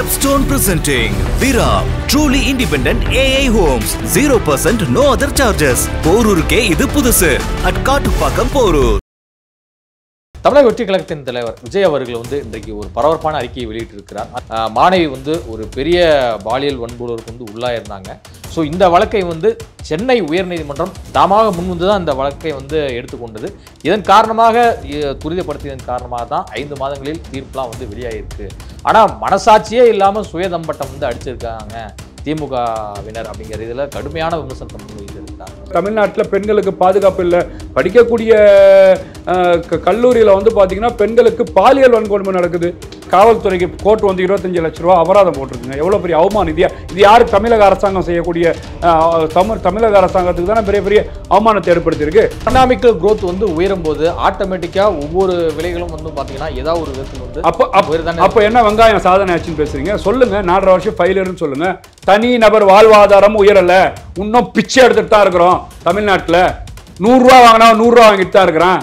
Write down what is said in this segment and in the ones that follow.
Stepstone presenting Viram, truly independent AI homes, 0% no other charges. போரூருக்கே இது புதுசு at Kattupakkam Porur. தமிழக வெற்றி கழகத்தின் தலைவர் விஜய் அவர்கள் இன்றைக்கு ஒரு பரபரப்பான அறிக்கையை வெளியிட்டிருக்கிறார். மாணவி ஒரு பெரிய பாலியல் வன்புணர்வுக்கு உள்ளாயிருந்தாங்க. ஸோ இந்த வழக்கை சென்னை உயர்நீதிமன்றம் தாமாக முன்வந்து தான் இந்த வழக்கை எடுத்துக்கொண்டது. இதன் காரணமாக துரிதப்படுத்தியதன் காரணமாக தான் 5 மாதங்களில் தீர்ப்புலாம் வெளியாகிருக்கு. ஆனால் மனசாட்சியே இல்லாமல் சுயதம்பட்டம் அடிச்சிருக்காங்க திமுகவினர் அப்படிங்கிற இதில் கடுமையான விமர்சனத்தை முன்வைத்திருக்கிறார். தமிழ்நாட்டில் பெண்களுக்கு பாதுகாப்பு இல்லை. படிக்கக்கூடிய கல்லூரியில் பார்த்தீங்கன்னா பெண்களுக்கு பாலியல் வன்கொடுமை நடக்குது. காவல்துறைக்கு கோர்ட் 25 லட்ச ரூபா அபராதம் போட்டிருக்குங்க. எவ்வளோ பெரிய அவமானம் இது யாரு தமிழக அரசாங்கம் செய்யக்கூடிய தமிழக அரசாங்கத்துக்கு தானே பெரிய பெரிய அவமானத்தை ஏற்படுத்தியிருக்கு. எக்கனாமிக்கல் growth உயரும் போது ஆட்டோமேட்டிக்காக ஒவ்வொரு விலைகளும் பார்த்தீங்கன்னா ஏதாவது ஒரு விதத்தில் அப்போ என்ன வெங்காயம் சாதனை ஆச்சுன்னு பேசுறீங்க? சொல்லுங்க. 4.5 வருஷம் ஃபெயிலியர்னு சொல்லுங்க. தனி நபர் வாழ்வாதாரம் உயரல. இன்னும் பிச்சை எடுத்துட்டு தான் இருக்கிறோம். தமிழ்நாட்டில் 100 ரூபா வாங்கினா 100 ரூபா வாங்கிட்டு தான் இருக்கிறான்.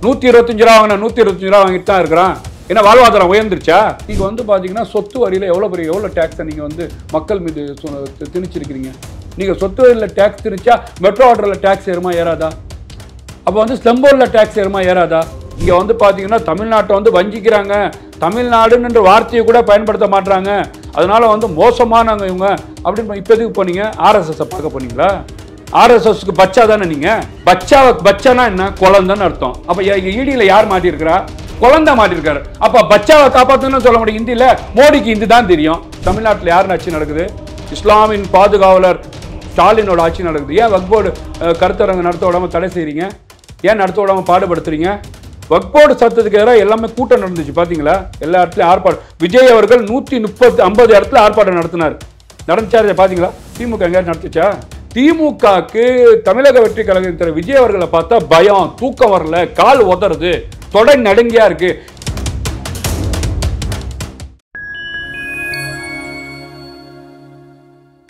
125 ரூபா வாங்கினா 125 ரூபா வாங்கிட்டு தான் இருக்கிறான். என்ன வாழ்வாதாரம் உயர்ந்துருச்சா? நீங்க பாத்தீங்கன்னா சொத்து வரியில எவ்வளவு டேக்ஸை நீங்க மக்கள் மீது திணிச்சிருக்கிறீங்க. நீங்க சொத்து வரியில டேக்ஸ் திணிச்சா மெட்ரோ வாட்டர்ல டேக்ஸ் ஏறுமா ஏறாதா? அப்போ ஸ்லம்போர்ல டேக்ஸ் ஏறுமா ஏறாதா? இங்க பாத்தீங்கன்னா தமிழ்நாட்டை வஞ்சிக்கிறாங்க. தமிழ்நாடுன்ற வார்த்தையை கூட பயன்படுத்த மாட்டாங்க. அதனால மோசமானவங்க இவங்க அப்படின்னு. இப்ப எதுக்கு போனீங்க? RSS பார்க்க போனீங்களா? RSSக்கு பச்சா தானே நீங்க. பச்சானா என்ன? குழந்தைன்னு அர்த்தம். அப்ப ஈடியில யார் மாட்டிருக்கிறா? குழந்தை மாட்டிருக்காரு. அப்ப பச்சாவை காப்பாத்தணும்னு சொல்ல முடியும். இந்தியில மோடிக்கு இந்தி தான் தெரியும். தமிழ்நாட்டில் யார் ஆட்சி நடக்குது? இஸ்லாமின் பாதுகாவலர் ஸ்டாலினோட ஆட்சி நடக்குது. ஏன் வக்ஃப் போர்டு கருத்தரங்கு நடத்த விடாம தடை செய்றீங்க? ஏன் நடத்த விடாம பாடுபடுத்துறீங்க? வக்ஃப் போர்டு சட்டத்துக்கு எதிராக எல்லாமே கூட்டம் நடந்துச்சு பாத்தீங்களா? எல்லா இடத்துலயும் ஆர்ப்பாட்டம். விஜய் அவர்கள் 150 இடத்துல ஆர்ப்பாட்டம் நடத்தினார். நடந்துச்சா பாத்தீங்களா? திமுக எங்க நடத்துச்சா? திமுகக்கு தமிழக வெற்றி கழகத்தின் விஜய் அவர்களை பார்த்தா பயம், தூக்கம் வரல, கால் உதறது, தொடை நடுங்கியா இருக்கு.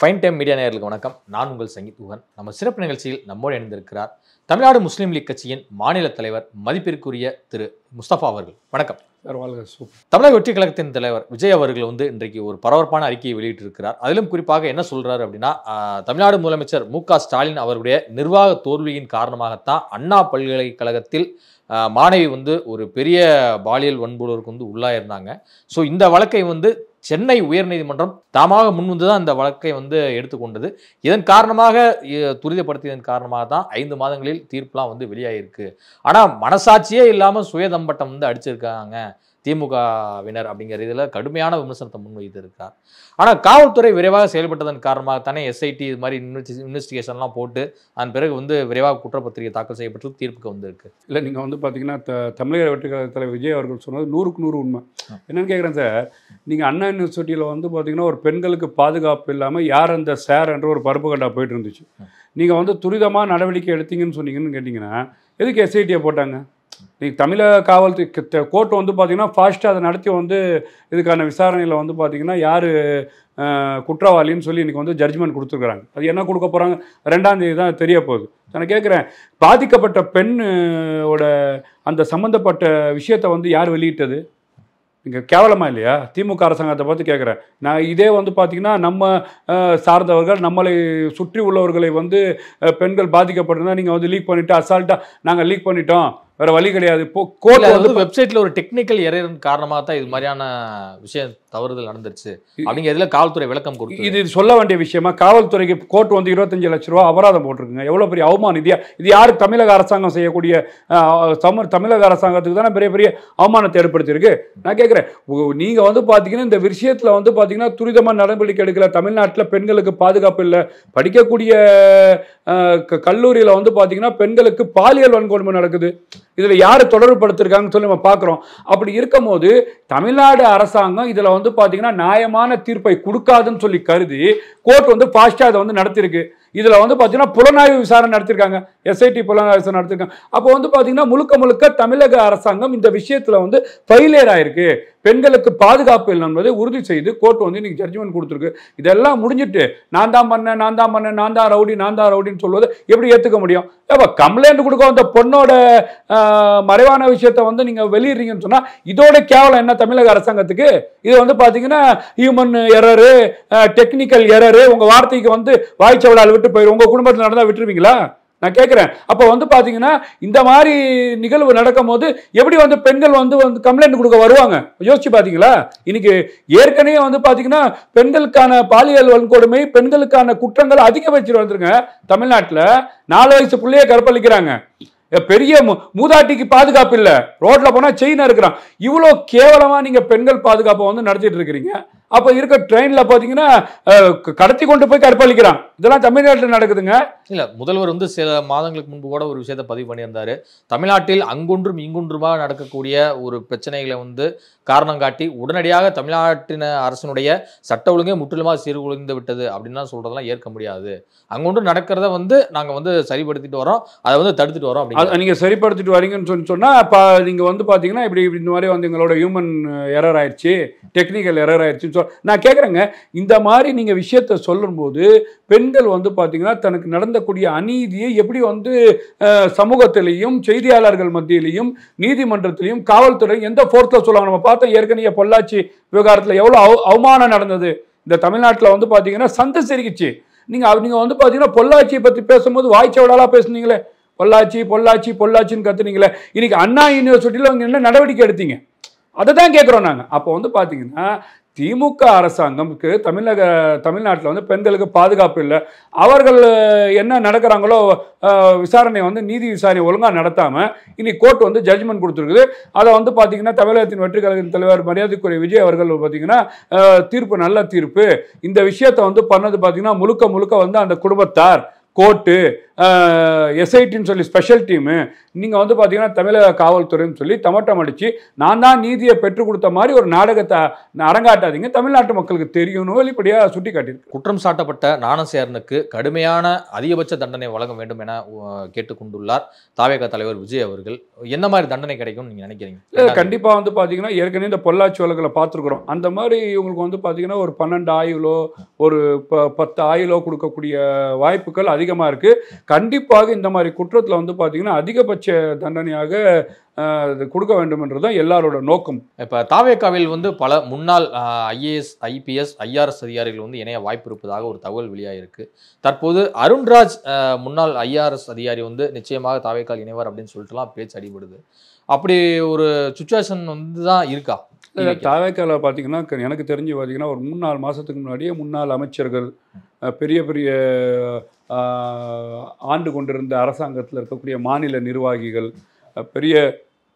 ஃபைன் டைம் மீடியா நேயர்களுக்கு வணக்கம். நான் உங்கள் சங்கீத். நம்ம சிறப்பு நிகழ்ச்சியில் நம்மோடு இணைந்திருக்கிறார் தமிழ்நாடு முஸ்லீம் லீக் கட்சியின் மாநில தலைவர் மதிப்பிற்குரிய திரு முஸ்தபா அவர்கள். வணக்கம். தமிழக வெற்றி கழகத்தின் தலைவர் விஜய் அவர்கள் இன்றைக்கு ஒரு பரபரப்பான அறிக்கையை வெளியிட்டிருக்கிறார். அதிலும் குறிப்பாக என்ன சொல்றாரு அப்படின்னா, தமிழ்நாடு முதலமைச்சர் மு.க. ஸ்டாலின் அவருடைய நிர்வாக தோல்வியின் காரணமாகத்தான் அண்ணா பல்கலைக்கழகத்தில் மாணவி ஒரு பெரிய பாலியல் வன்புணர்வுக்கு உள்ளாயிருந்தாங்க. ஸோ இந்த வழக்கை சென்னை உயர்நீதிமன்றம் தாமாக முன்வந்து தான் இந்த வழக்கை எடுத்துக்கொண்டது. இதன் காரணமாக துரிதப்படுத்தியதன் காரணமாக தான் 5 மாதங்களில் தீர்ப்புலாம் வெளியாகிருக்கு. ஆனால் மனசாட்சியே இல்லாமல் சுயதம்பட்டம் அடிச்சிருக்காங்க திமுகவினர் அப்படிங்கிற இதில் கடுமையான விமர்சனத்தை முன்வைத்திருக்கிறார். ஆனால் காவல்துறை விரைவாக செயல்பட்டதன் காரணமாக தானே SIT இது மாதிரி இன்வெஸ்டிகேஷன்லாம் போட்டு அதன் பிறகு விரைவாக குற்றப்பத்திரிகை தாக்கல் செய்யப்பட்டு தீர்ப்புக்கு வந்திருக்கு. இல்லை, நீங்கள் பார்த்தீங்கன்னா தமிழக வெற்றி கழக தலைவர் விஜய் அவர்கள் சொன்னது 100க்கு 100 உண்மை. என்னன்னு கேட்குறேன் சார், நீங்கள் அண்ணா யூனிவர்சிட்டியில் பார்த்தீங்கன்னா ஒரு பெண்களுக்கு பாதுகாப்பு இல்லாமல் யார் அந்த சார் என்ற ஒரு பருப்பு கண்டா போயிட்டு இருந்துச்சு. நீங்கள் துரிதமாக நடவடிக்கை எடுத்தீங்கன்னு சொன்னீங்கன்னு கேட்டிங்கன்னா எதுக்கு SITயை போட்டாங்க? நீங்கள் தமிழக காவல்துறை கோர்ட் பார்த்தீங்கன்னா ஃபாஸ்ட்டாக அதை நடத்தி இதுக்கான விசாரணையில் பார்த்தீங்கன்னா யார் குற்றவாளின்னு சொல்லி இன்றைக்கி ஜட்ஜ்மெண்ட் கொடுத்துருக்குறாங்க. அது என்ன கொடுக்க போகிறாங்க 2ஆம் தேதி தான் தெரிய போகுது. நான் கேட்குறேன், பாதிக்கப்பட்ட பெண்ணோட அந்த சம்மந்தப்பட்ட விஷயத்தை யார் வெளியிட்டது? நீங்கள் கேவலமாக இல்லையா? திமுக அரசாங்கத்தை பார்த்து கேட்குறேன் நான். இதே பார்த்தீங்கன்னா நம்ம சார்ந்தவர்கள், நம்மளை சுற்றி உள்ளவர்களை பெண்கள் பாதிக்கப்பட்டிருந்தால் நீங்கள் லீக் பண்ணிவிட்டு அசால்ட்டாக நாங்கள் லீக் பண்ணிட்டோம், வேற வழி கிடையாது. வெப்சைட்ல ஒரு டெக்னிக்கல் எரர் காரணமாக தான் இது மாதிரியான விஷயம் தவறுதல் நடந்துருச்சு அப்படிங்க இதுல காவல்துறை விளக்கம் கொடுத்து இது சொல்ல வேண்டிய விஷயமா? காவல்துறைக்கு கோர்ட் 25 லட்ச ரூபா அபராதம் போட்டிருக்குங்க. எவ்வளவு பெரிய அவமானம் இது யாரு தமிழக அரசாங்கம் செய்யக்கூடிய தமிழக அரசாங்கத்துக்கு தானே பெரிய பெரிய அவமானத்தை ஏற்படுத்தியிருக்கு. நான் கேட்கிறேன், நீங்க பாத்தீங்கன்னா இந்த விஷயத்துல பாத்தீங்கன்னா துரிதமா நடவடிக்கை எடுக்கல. தமிழ்நாட்டில் பெண்களுக்கு பாதுகாப்பு இல்லை. படிக்கக்கூடிய கல்லூரியில பாத்தீங்கன்னா பெண்களுக்கு பாலியல் வன்கொடுமை நடக்குது. இதுல யாரு தொடர்பு படுத்திருக்காங்கன்னு சொல்லி நம்ம பார்க்கிறோம். அப்படி இருக்கும் போது தமிழ்நாடு அரசாங்கம் இதுல பாத்தீங்கன்னா நியாயமான தீர்ப்பை கொடுக்காதுன்னு சொல்லி கருதி கோர்ட் ஃபாஸ்டா அதை நடத்திருக்கு. இதுல பாத்தீங்கன்னா புலனாய்வு விசாரணை நடத்திருக்காங்க. SIT புலனாய்வு விசாரணை நடத்திருக்காங்க. அப்போ பாத்தீங்கன்னா முழுக்க முழுக்க தமிழக அரசாங்கம் இந்த விஷயத்துல ஃபெயிலியர் ஆயிருக்கு. பெண்களுக்கு பாதுகாப்பு இல்லை என்பதை உறுதி செய்து கோர்ட் வந்து இன்னைக்கு ஜட்ஜ்மெண்ட் கொடுத்துருக்கு. இதெல்லாம் முடிஞ்சிட்டு நான் தான் ரவுடின்னு சொல்வது எப்படி ஏற்றுக்க முடியும்? கம்ப்ளைண்ட் கொடுக்க வந்த பொண்ணோட மறைவான விஷயத்தை வந்து நீங்க வெளியிடுறீங்கன்னு சொன்னா இதோட கேவலம் என்ன தமிழக அரசாங்கத்துக்கு? இது வந்து பாத்தீங்கன்னா ஹியூமன் எரரு, டெக்னிக்கல் எரரு. உங்க வார்த்தைக்கு வந்து வாய்ச்சவடால் விட்டு போயிடும். உங்க குடும்பத்தில் நடந்தா விட்டுருவீங்களா? நான் கேட்கிறேன். அப்ப வந்து பாத்தீங்கன்னா இந்த மாதிரி நிகழ்வு நடக்கும் போது எப்படி வந்து பெண்கள் வந்து கம்ப்ளைண்ட் கொடுக்க வருவாங்க? யோசிச்சு பாத்தீங்களா? இன்னைக்கு ஏற்கனவே வந்து பாத்தீங்கன்னா பெண்களுக்கான பாலியல் வன்கொடுமை, பெண்களுக்கான குற்றங்கள் அதிகபட்சம் வந்துருங்க. தமிழ்நாட்டில் 4 வயசு பிள்ளைய கற்பழிக்கிறாங்க. பெரிய மூதாட்டிக்கு பாதுகாப்பு இல்ல, ரோட்ல போனா செயின் இருக்கிறான். இவ்வளவு கேவலமா நீங்க பெண்கள் பாதுகாப்பை வந்து நடத்திட்டு இருக்கிறீங்க. அப்ப இருக்க ட்ரெயின்ல பாத்தீங்கன்னா கடத்தி கொண்டு போய் கற்பழிக்கிறான். இதெல்லாம் தமிழ்நாட்டில் நடக்குதுங்க. இல்ல, முதல்வர் வந்து சில மாதங்களுக்கு முன்பு கூட ஒரு விஷயத்தை பதிவு பண்ணியிருந்தாரு. தமிழ்நாட்டில் அங்கொன்றும் இங்கொன்றுமாக நடக்கக்கூடிய ஒரு பிரச்சனைகளை வந்து காரணம் காட்டி உடனடியாக தமிழ்நாட்டின் அரசனுடைய சட்ட ஒழுங்கை முற்றிலுமாக சீர்குலைந்து விட்டது அப்படின்லாம் சொல்றதெல்லாம் ஏற்க முடியாது. அங்கொன்று நடக்கிறத வந்து நாங்க வந்து சரிப்படுத்திட்டு வரோம், அதை வந்து தடுத்துட்டு வரோம். அப்படி நீங்க சரிப்படுத்திட்டு வரீங்கன்னு சொன்னா நீங்க வந்து பாத்தீங்கன்னா இப்படி இந்த மாதிரி வந்து எங்களோட ஹியூமன் எரர் ஆயிடுச்சு, டெக்னிக்கல் எரர் ஆயிடுச்சு. நான் கேட்குறேங்க, இந்த மாதிரி நீங்கள் விஷயத்தை சொல்லும்போது பெண்கள் வந்து பார்த்தீங்கன்னா தனக்கு நடந்தக்கூடிய அநீதியை எப்படி வந்து சமூகத்திலையும் செய்தியாளர்கள் மத்தியிலையும் நீதிமன்றத்திலையும் காவல்துறையும் எந்த ஃபோர்ஸில் சொல்லுவாங்க? நம்ம பார்த்தோம் ஏற்கனவே பொள்ளாச்சி விவகாரத்தில் எவ்வளோ அவமானம் நடந்தது. இந்த தமிழ்நாட்டில் வந்து பார்த்தீங்கன்னா சந்தை செருகிச்சு. நீங்கள் வந்து பார்த்தீங்கன்னா பொள்ளாச்சியை பற்றி பேசும்போது வாய்ச்சவடாலாக பேசுனீங்களே, பொள்ளாச்சின்னு கத்துனீங்களே. இன்னைக்கு அண்ணா யூனிவர்சிட்டியில் அவங்க என்ன நடவடிக்கை எடுத்தீங்க? அதை தான் கேட்குறோம் நாங்கள். அப்போ வந்து பார்த்தீங்கன்னா திமுக அரசாங்கம்க்கு தமிழ்நாட்டில் வந்து பெண்களுக்கு பாதுகாப்பு இல்லை. அவர்கள் என்ன நடக்கிறாங்களோ விசாரணை வந்து நீதி விசாரணை ஒழுங்காக நடத்தாமல் இன்னைக்கு கோர்ட் வந்து ஜட்ஜ்மெண்ட் கொடுத்துருக்குது. அதை வந்து பார்த்தீங்கன்னா தமிழகத்தின் வெற்றி கழகத்தின் தலைவர் மரியாதைக்குரிய விஜய் அவர்கள் பார்த்தீங்கன்னா தீர்ப்பு நல்ல தீர்ப்பு. இந்த விஷயத்தை வந்து பண்ணது பார்த்தீங்கன்னா முழுக்க வந்து அந்த குடும்பத்தார், கோர்ட்டு, எஸ்ஐடின்னு சொல்லி ஸ்பெஷல் டீமு, நீங்கள் வந்து பார்த்தீங்கன்னா தமிழக காவல்துறைன்னு சொல்லி தமட்டம் அடித்து நான் தான் நீதியை பெற்றுக் கொடுத்த மாதிரி ஒரு நாடகத்தை அரங்காட்டாதீங்க, தமிழ்நாட்டு மக்களுக்கு தெரியணும் வெளிப்படையாக சுட்டி காட்டியிருக்கு. குற்றம் சாட்டப்பட்ட ஞானசேகரனுக்கு கடுமையான அதிகபட்ச தண்டனை வழங்க வேண்டும் என கேட்டுக்கொண்டுள்ளார் தாவேகா தலைவர் விஜய் அவர்கள். என்ன மாதிரி தண்டனை கிடைக்கும் நீங்கள் நினைக்கிறீங்க? கண்டிப்பாக வந்து பார்த்தீங்கன்னா ஏற்கனவே இந்த பொள்ளாச்சி வழக்குகளை பார்த்துருக்குறோம். அந்த மாதிரி இவங்களுக்கு வந்து பார்த்தீங்கன்னா ஒரு 12 ஆயுளோ ஒரு 10 ஆயுளோ கொடுக்கக்கூடிய வாய்ப்புகள் அதிகமாக இருக்குது. கண்டிப்பாக இந்த மாதிரி குற்றத்தில் வந்து பார்த்தீங்கன்னா அதிகபட்ச தண்டனையாக கொடுக்க வேண்டும் என்றுதான் எல்லாரோட நோக்கம். இப்போ தாவேகாவில் வந்து பல முன்னாள் IAS, IPS, IRS அதிகாரிகள் வந்து இணைய வாய்ப்பு இருப்பதாக ஒரு தகவல் வெளியாகிருக்கு. தற்போது அருண்ராஜ் முன்னாள் IRS அதிகாரி வந்து நிச்சயமாக தாவேகால் இணைவார் அப்படின்னு சொல்லிட்டுலாம் பேச்சு அடிபடுது. அப்படி ஒரு சுச்சுவேஷன் வந்து தான் இருக்கா? தாவேகால பார்த்தீங்கன்னா எனக்கு தெரிஞ்சு பார்த்தீங்கன்னா ஒரு 3-4 மாதத்துக்கு முன்னாடியே முன்னாள் அமைச்சர்கள், பெரிய ஆண்டு கொண்டிருந்த அரசாங்கத்தில் இருக்கக்கூடிய மாநில நிர்வாகிகள், பெரிய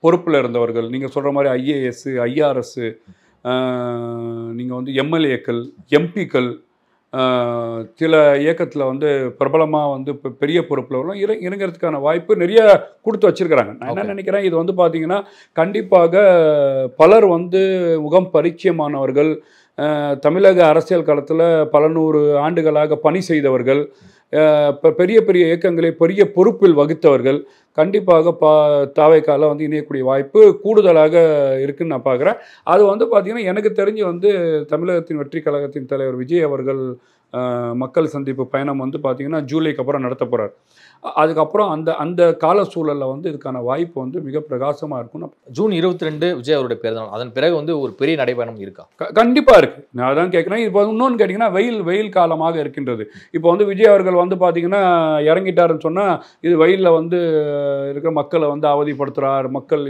பொறுப்பில் இருந்தவர்கள், நீங்கள் சொல்கிற மாதிரி IAS, IRS, நீங்கள் வந்து MLAக்கள், MPக்கள், சில இயக்கத்தில் வந்து பிரபலமாக வந்து இப்போ பெரிய பொறுப்பில் இறங்கிறதுக்கான வாய்ப்பு நிறைய கொடுத்து வச்சுருக்கிறாங்க. நான் என்ன நினைக்கிறேன், இது வந்து பார்த்திங்கன்னா கண்டிப்பாக பலர் வந்து முகம் பரிச்சயமானவர்கள், தமிழக அரசியல் களத்தில் பல 100 ஆண்டுகளாக பணி செய்தவர்கள், பெரிய இயக்கங்களை பெரிய பொறுப்பில் வகித்தவர்கள் கண்டிப்பாக தாவேகால வந்து இணையக்கூடிய வாய்ப்பு கூடுதலாக இருக்குன்னு நான் பார்க்குறேன். அது வந்து பார்த்திங்கன்னா எனக்கு தெரிஞ்சு வந்து தமிழகத்தின் வெற்றி கழகத்தின் தலைவர் விஜய் அவர்கள் மக்கள் சந்திப்பு பயணம் வந்து பார்த்திங்கன்னா ஜூலைக்கு அப்புறம் நடத்த போகிறார். அதுக்கப்புறம் அந்த கால சூழலில் வந்து இதுக்கான வாய்ப்பு வந்து மிக பிரகாசமாக இருக்கும். ஜூன் 22 விஜய் அவருடைய பிறந்தநாள், அதன் பிறகு வந்து ஒரு பெரிய நடைபயணம் இருக்கா? கண்டிப்பாக இருக்குது. நான் அதான் கேட்குறேன். இப்போ இன்னொன்று கேட்டிங்கன்னா வெயில் காலமாக இருக்கின்றது. இப்போ வந்து விஜய் அவர்கள் வந்து பார்த்திங்கன்னா இறங்கிட்டாருன்னு சொன்னால் இது வெயிலில் வந்து இருக்கிற மக்களை வந்து அவதிப்படுத்துகிறார், மக்கள்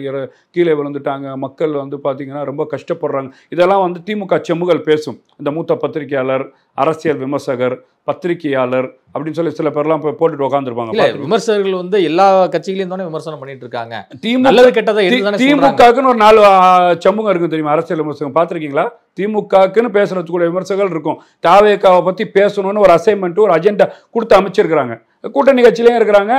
கீழே விழுந்துட்டாங்க, மக்கள் வந்து பார்த்திங்கன்னா ரொம்ப கஷ்டப்படுறாங்க. இதெல்லாம் வந்து திமுக செம்முகள் பேசும். இந்த மூத்த பத்திரிகையாளர், அரசியல் விமர்சகர், பத்திரிகையாளர் அப்படின்னு சொல்லி சில பேர்லாம் போட்டுட்டு உட்காந்துருப்பாங்க. விமர்சகர்கள் வந்து எல்லா கட்சிகளையும் தானே விமர்சனம் பண்ணிட்டு இருக்காங்க. திமுகக்குன்னு ஒரு 4 சமூகம் இருக்கு தெரியுமா, அரசியல் விமர்சகம் பார்த்துருக்கீங்களா? திமுகக்குன்னு பேசுறதுக்கு கூட விமர்சகர்கள் இருக்கும். தாவேகாவை பத்தி பேசணும்னு ஒரு அசைன்மெண்ட், ஒரு அஜெண்டா கொடுத்து அமைச்சிருக்கிறாங்க. கூட்டணி கட்சியிலையும் இருக்கிறாங்க,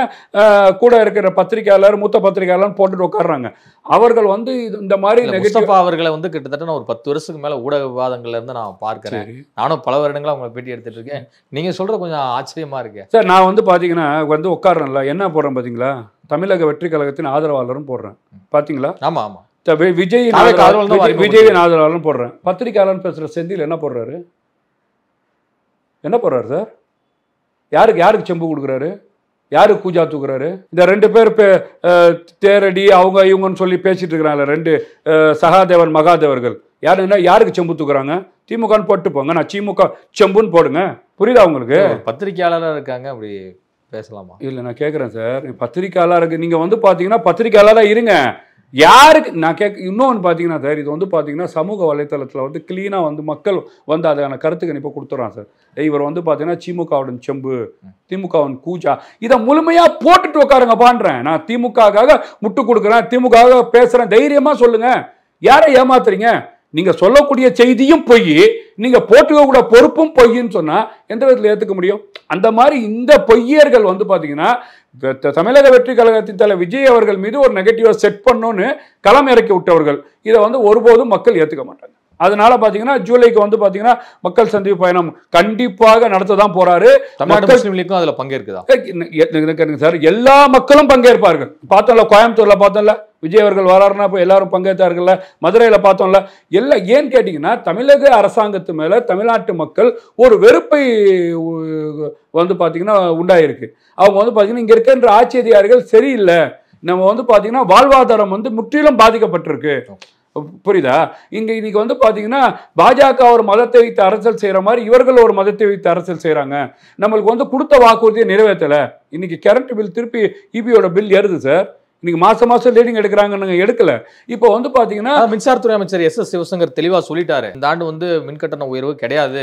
கூட இருக்கிற பத்திரிகையாளர், மூத்த பத்திரிகையாளர் போட்டுட்டு உட்காடுறாங்க. அவர்கள் வந்து இந்த மாதிரி முஸ்தபா அவர்களை வந்து கிட்டத்தட்ட நான் ஒரு 10 வருஷத்துக்கு மேல ஊடக விவாதங்கள்ல இருந்து நான் பார்க்கிறேன். நானும் பல வருடங்களா உங்களை பேட்டி எடுத்துட்டு இருக்கேன். நீங்க சொல்ற கொஞ்சம் ஆச்சரியமா இருக்கு சார். நான் வந்து பாத்தீங்கன்னா வந்து உட்காடுறேன்ல, என்ன போடுறேன் பாத்தீங்களா, தமிழக வெற்றி கழகத்தின் ஆதரவாளரும் போடுறேன் பாத்தீங்களா? ஆமா ஆமா. விஜயின் ஆதரவாளர்னு போடுறேன். பத்திரிகையாளர்னு பேசுற செந்தில் என்ன போடுறாரு? என்ன போடுறாரு சார்? யாருக்கு செம்பு கொடுக்குறாரு? யாருக்கு கூஜா தூக்குறாரு? இந்த 2 பேர் தேரடி அவங்க இவங்கன்னு சொல்லி பேசிட்டு இருக்கிறாங்க. 2 சகாதேவன் மகாதேவர்கள் யாருக்கு செம்பு தூக்குறாங்க? திமுகன்னு போட்டு போங்க, நான் திமுக செம்புன்னு போடுங்க. புரியுதா உங்களுக்கு? பத்திரிகையாளராக இருக்காங்க, அப்படி பேசலாமா? இல்லை, நான் கேட்குறேன் சார். பத்திரிகையாளருக்கு நீங்கள் வந்து பார்த்தீங்கன்னா பத்திரிகையாளராக இருங்க. யாருக்கு நான் இன்னொன்று பார்த்தீங்கன்னா சார், இது வந்து பார்த்தீங்கன்னா சமூக வலைத்தளத்தில் வந்து கிளீனாக வந்து மக்கள் வந்து அதான கருத்து கணிப்பை கொடுத்துட்றான் சார். இவர் வந்து பார்த்தீங்கன்னா திமுகவுடன் செம்பு, திமுகவின் கூஜா, இதை முழுமையாக போட்டுட்டு உட்காருங்க பான்றேன். நான் திமுகவுக்காக முட்டு கொடுக்குறேன், திமுகவுக்காக பேசுகிறேன், தைரியமாக சொல்லுங்கள். யாரை ஏமாத்துறீங்க? நீங்க சொல்லக்கூடிய செய்தியும் பொய், நீங்க போட்டுக்க கூட பொறுப்பும் பொய்ன்னு சொன்னா எந்த விதத்தில் ஏத்துக்க முடியும்? அந்த மாதிரி இந்த பொய்யர்கள் வந்து பாத்தீங்கன்னா தமிழக வெற்றி கழகத்தின் தலைவர் விஜய் அவர்கள் மீது ஒரு நெகட்டிவா செட் பண்ணோன்னு களம் இறக்கி விட்டவர்கள். இதை வந்து ஒருபோதும் மக்கள் ஏத்துக்க மாட்டாங்க. அதனால பாத்தீங்கன்னா ஜூலைக்கு வந்து பாத்தீங்கன்னா மக்கள் சந்திப்பு பயணம் கண்டிப்பாக நடத்ததான் போறாரு. தமிழ்நாடு முஸ்லீம் லீக்கும் அதுல பங்கேற்குதா சார்? எல்லா மக்களும் பங்கேற்பார்கள். பார்த்தோம்ல, கோயம்புத்தூர்ல பார்த்தோம்ல, விஜய் அவர்கள் வராருன்னா இப்போ எல்லாரும் பங்கேற்றார்கள்ல. மதுரையில பார்த்தோம்ல. எல்லாம் ஏன்னு கேட்டீங்கன்னா தமிழக அரசாங்கத்து மேல தமிழ்நாட்டு மக்கள் ஒரு வெறுப்பை வந்து பாத்தீங்கன்னா உண்டாயிருக்கு. அவங்க வந்து பாத்தீங்கன்னா இங்க இருக்கின்ற ஆட்சி அதிகாரிகள் சரியில்லை, நம்ம வந்து பாத்தீங்கன்னா வாழ்வாதாரம் வந்து முற்றிலும் பாதிக்கப்பட்டிருக்கு. புரியுதா? இன்னைக்கு வந்து பாத்தீங்கன்னா பாஜக ஒரு மதத்தை வைத்து அரசியல் செய்யற மாதிரி இவர்கள் ஒரு மதத்தை வைத்து அரசியல் செய்யறாங்க. நம்மளுக்கு வந்து கொடுத்த வாக்குறுதியை நிறைவேற்றல. இன்னைக்கு கரண்ட் பில் திருப்பி இபியோட பில் ஏறுது சார். இன்னைக்கு மாசம் லீடிங் எடுக்கிறாங்க, எடுக்கல. இப்போ வந்து பாத்தீங்கன்னா மின்சாரத்துறை அமைச்சர் எஸ் சிவசங்கர் தெளிவா சொல்லிட்டாரு, இந்த ஆண்டு வந்து மின்கட்டண உயர்வு கிடையாது,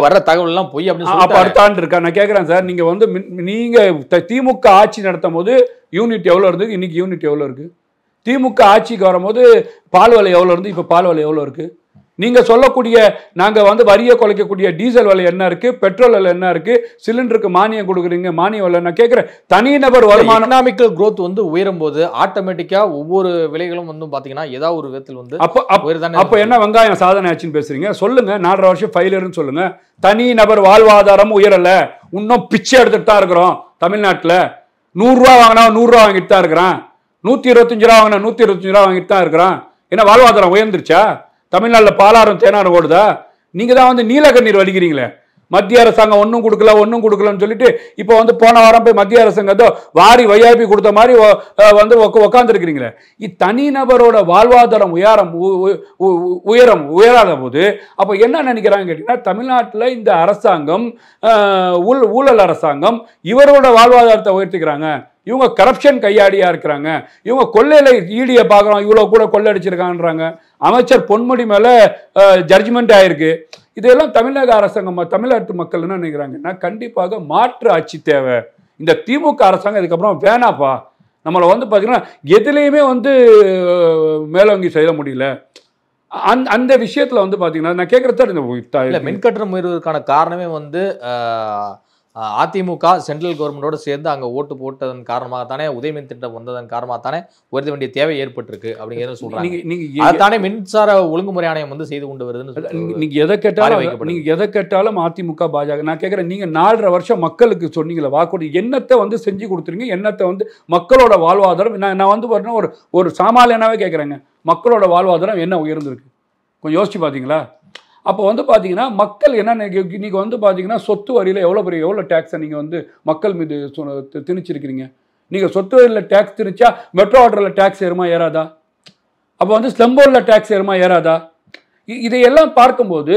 வர்ற தகவல் எல்லாம் பொய் அப்படின்னு அடுத்த ஆண்டு இருக்கா? நான் கேட்கிறேன் சார், நீங்க வந்து நீங்க திமுக ஆட்சி நடத்தும் போது யூனிட் எவ்வளவு இருந்தது, இன்னைக்கு யூனிட் எவ்வளவு இருக்கு? திமுக ஆட்சிக்கு வரும்போது பால் விலை எவ்வளவு இருந்து இப்ப பால் விலை எவ்வளவு இருக்கு? நீங்க சொல்லக்கூடிய நாங்க வந்து வரியை குறைக்கக்கூடிய டீசல் விலை என்ன இருக்கு, பெட்ரோல் விலை என்ன இருக்கு, சிலிண்டருக்கு மானியம் கொடுக்குறீங்க, மானியம் விலை. நான் கேட்கிறேன், தனிநபர் வருமானம் எக்கனாமிக்கல் growth வந்து உயரும் போது ஆட்டோமேட்டிக்கா ஒவ்வொரு விலைகளும் வந்து பாத்தீங்கன்னா ஏதாவது ஒரு விதத்தில் வந்து அப்ப என்ன வெங்காயம் சாதனை ஆச்சுன்னு பேசுறீங்க? சொல்லுங்க, 4.5 வருஷம் ஃபெயிலியர்னு சொல்லுங்க. தனிநபர் வாழ்வாதாரம் உயரல, இன்னும் பிச்சை எடுத்துட்டு தான் இருக்கிறோம். தமிழ்நாட்டுல 100 ரூபா வாங்கினா 100 ரூபா வாங்கிட்டு தான் இருக்கிறான், 125 ரூபா வாங்கினா 125 ரூபா வாங்கிட்டு தான் இருக்கிறான். என்ன வாழ்வாதாரம் உயர்ந்துருச்சா? தமிழ்நாட்டில் பாலாறும் தேனாரும் ஓடுதா? நீங்க தான் வந்து நீல கண்ணீர் வடிக்கிறீங்களே. மத்திய அரசாங்கம் ஒன்றும் கொடுக்கலன்னு சொல்லிட்டு இப்போ வந்து போன வாரம் போய் மத்திய அரசாங்கம் வாரி வையாபி கொடுத்த மாதிரி வந்து உட்காந்துருக்கிறீங்களே. தனிநபரோட வாழ்வாதாரம் உயராத போது அப்போ என்ன நினைக்கிறாங்க கேட்டீங்கன்னா, தமிழ்நாட்டில் இந்த அரசாங்கம் ஊழல் அரசாங்கம் இவரோட வாழ்வாதாரத்தை உயர்த்திக்கிறாங்க, இவங்க கரப்ஷன் கையாடியா இருக்கிறாங்க, இவங்க கொள்ளையில ஈடியை பார்க்குறோம், இவ்வளோ கூட கொள்ளையடிச்சிருக்காங்கன்றாங்க. அமைச்சர் பொன்முடி மேலே ஜட்ஜ்மெண்ட் ஆயிருக்கு. இதெல்லாம் தமிழக அரசாங்கம் தமிழ்நாட்டு மக்கள் என்ன நினைக்கிறாங்கன்னா, கண்டிப்பாக மாற்று ஆட்சி தேவை. இந்த திமுக அரசாங்கம் இதுக்கப்புறம் வேணாப்பா, நம்மளை வந்து பார்த்தீங்கன்னா எதுலேயுமே வந்து மேலோங்கி செய்ய முடியல. அந்த விஷயத்தில் வந்து பார்த்தீங்கன்னா நான் கேட்குறது மின்கட்டணம் உயர்வதற்கான காரணமே வந்து அதிமுக சென்ட்ரல் கவர்மெண்டோட சேர்ந்து அங்கே ஓட்டு போட்டதன் காரணமாக தானே உதயமின் திட்டம் வந்ததன் காரணமாக தானே உயர்த்த வேண்டிய தேவை ஏற்பட்டிருக்கு அப்படிங்கிறத சொல்றாங்க. அதுதானே மின்சார ஒழுங்குமுறை ஆணையம் வந்து செய்து கொண்டு வருதுன்னு நீங்க எதை கேட்டாலும் அதிமுக பாஜக. நான் கேட்குறேன், நீங்க 4.5 வருஷம் மக்களுக்கு சொன்னீங்களா வாக்குறுதி, என்னத்தை வந்து செஞ்சு கொடுத்துருங்க, என்னத்தை வந்து மக்களோட வாழ்வாதாரம். நான் வந்து பாருன்னா ஒரு சாமானியனாவே கேட்குறேங்க, மக்களோட வாழ்வாதாரம் என்ன உயர்ந்திருக்கு கொஞ்சம் யோசிச்சு பார்த்தீங்களா? அப்போ வந்து பார்த்தீங்கன்னா மக்கள் என்ன நீங்கள் வந்து பார்த்தீங்கன்னா சொத்து வரியில் எவ்வளோ டேக்ஸை நீங்கள் வந்து மக்கள் மீது திணிச்சிருக்கிறீங்க. நீங்கள் சொத்து வரியில் டேக்ஸ் திணிச்சா மெட்ரோ வாட்டரில் டேக்ஸ் ஏறுமா ஏறாதா? அப்போ வந்து ஸ்லம்போர்டில் டேக்ஸ் ஏறுமா ஏறாதா? இதையெல்லாம் பார்க்கும்போது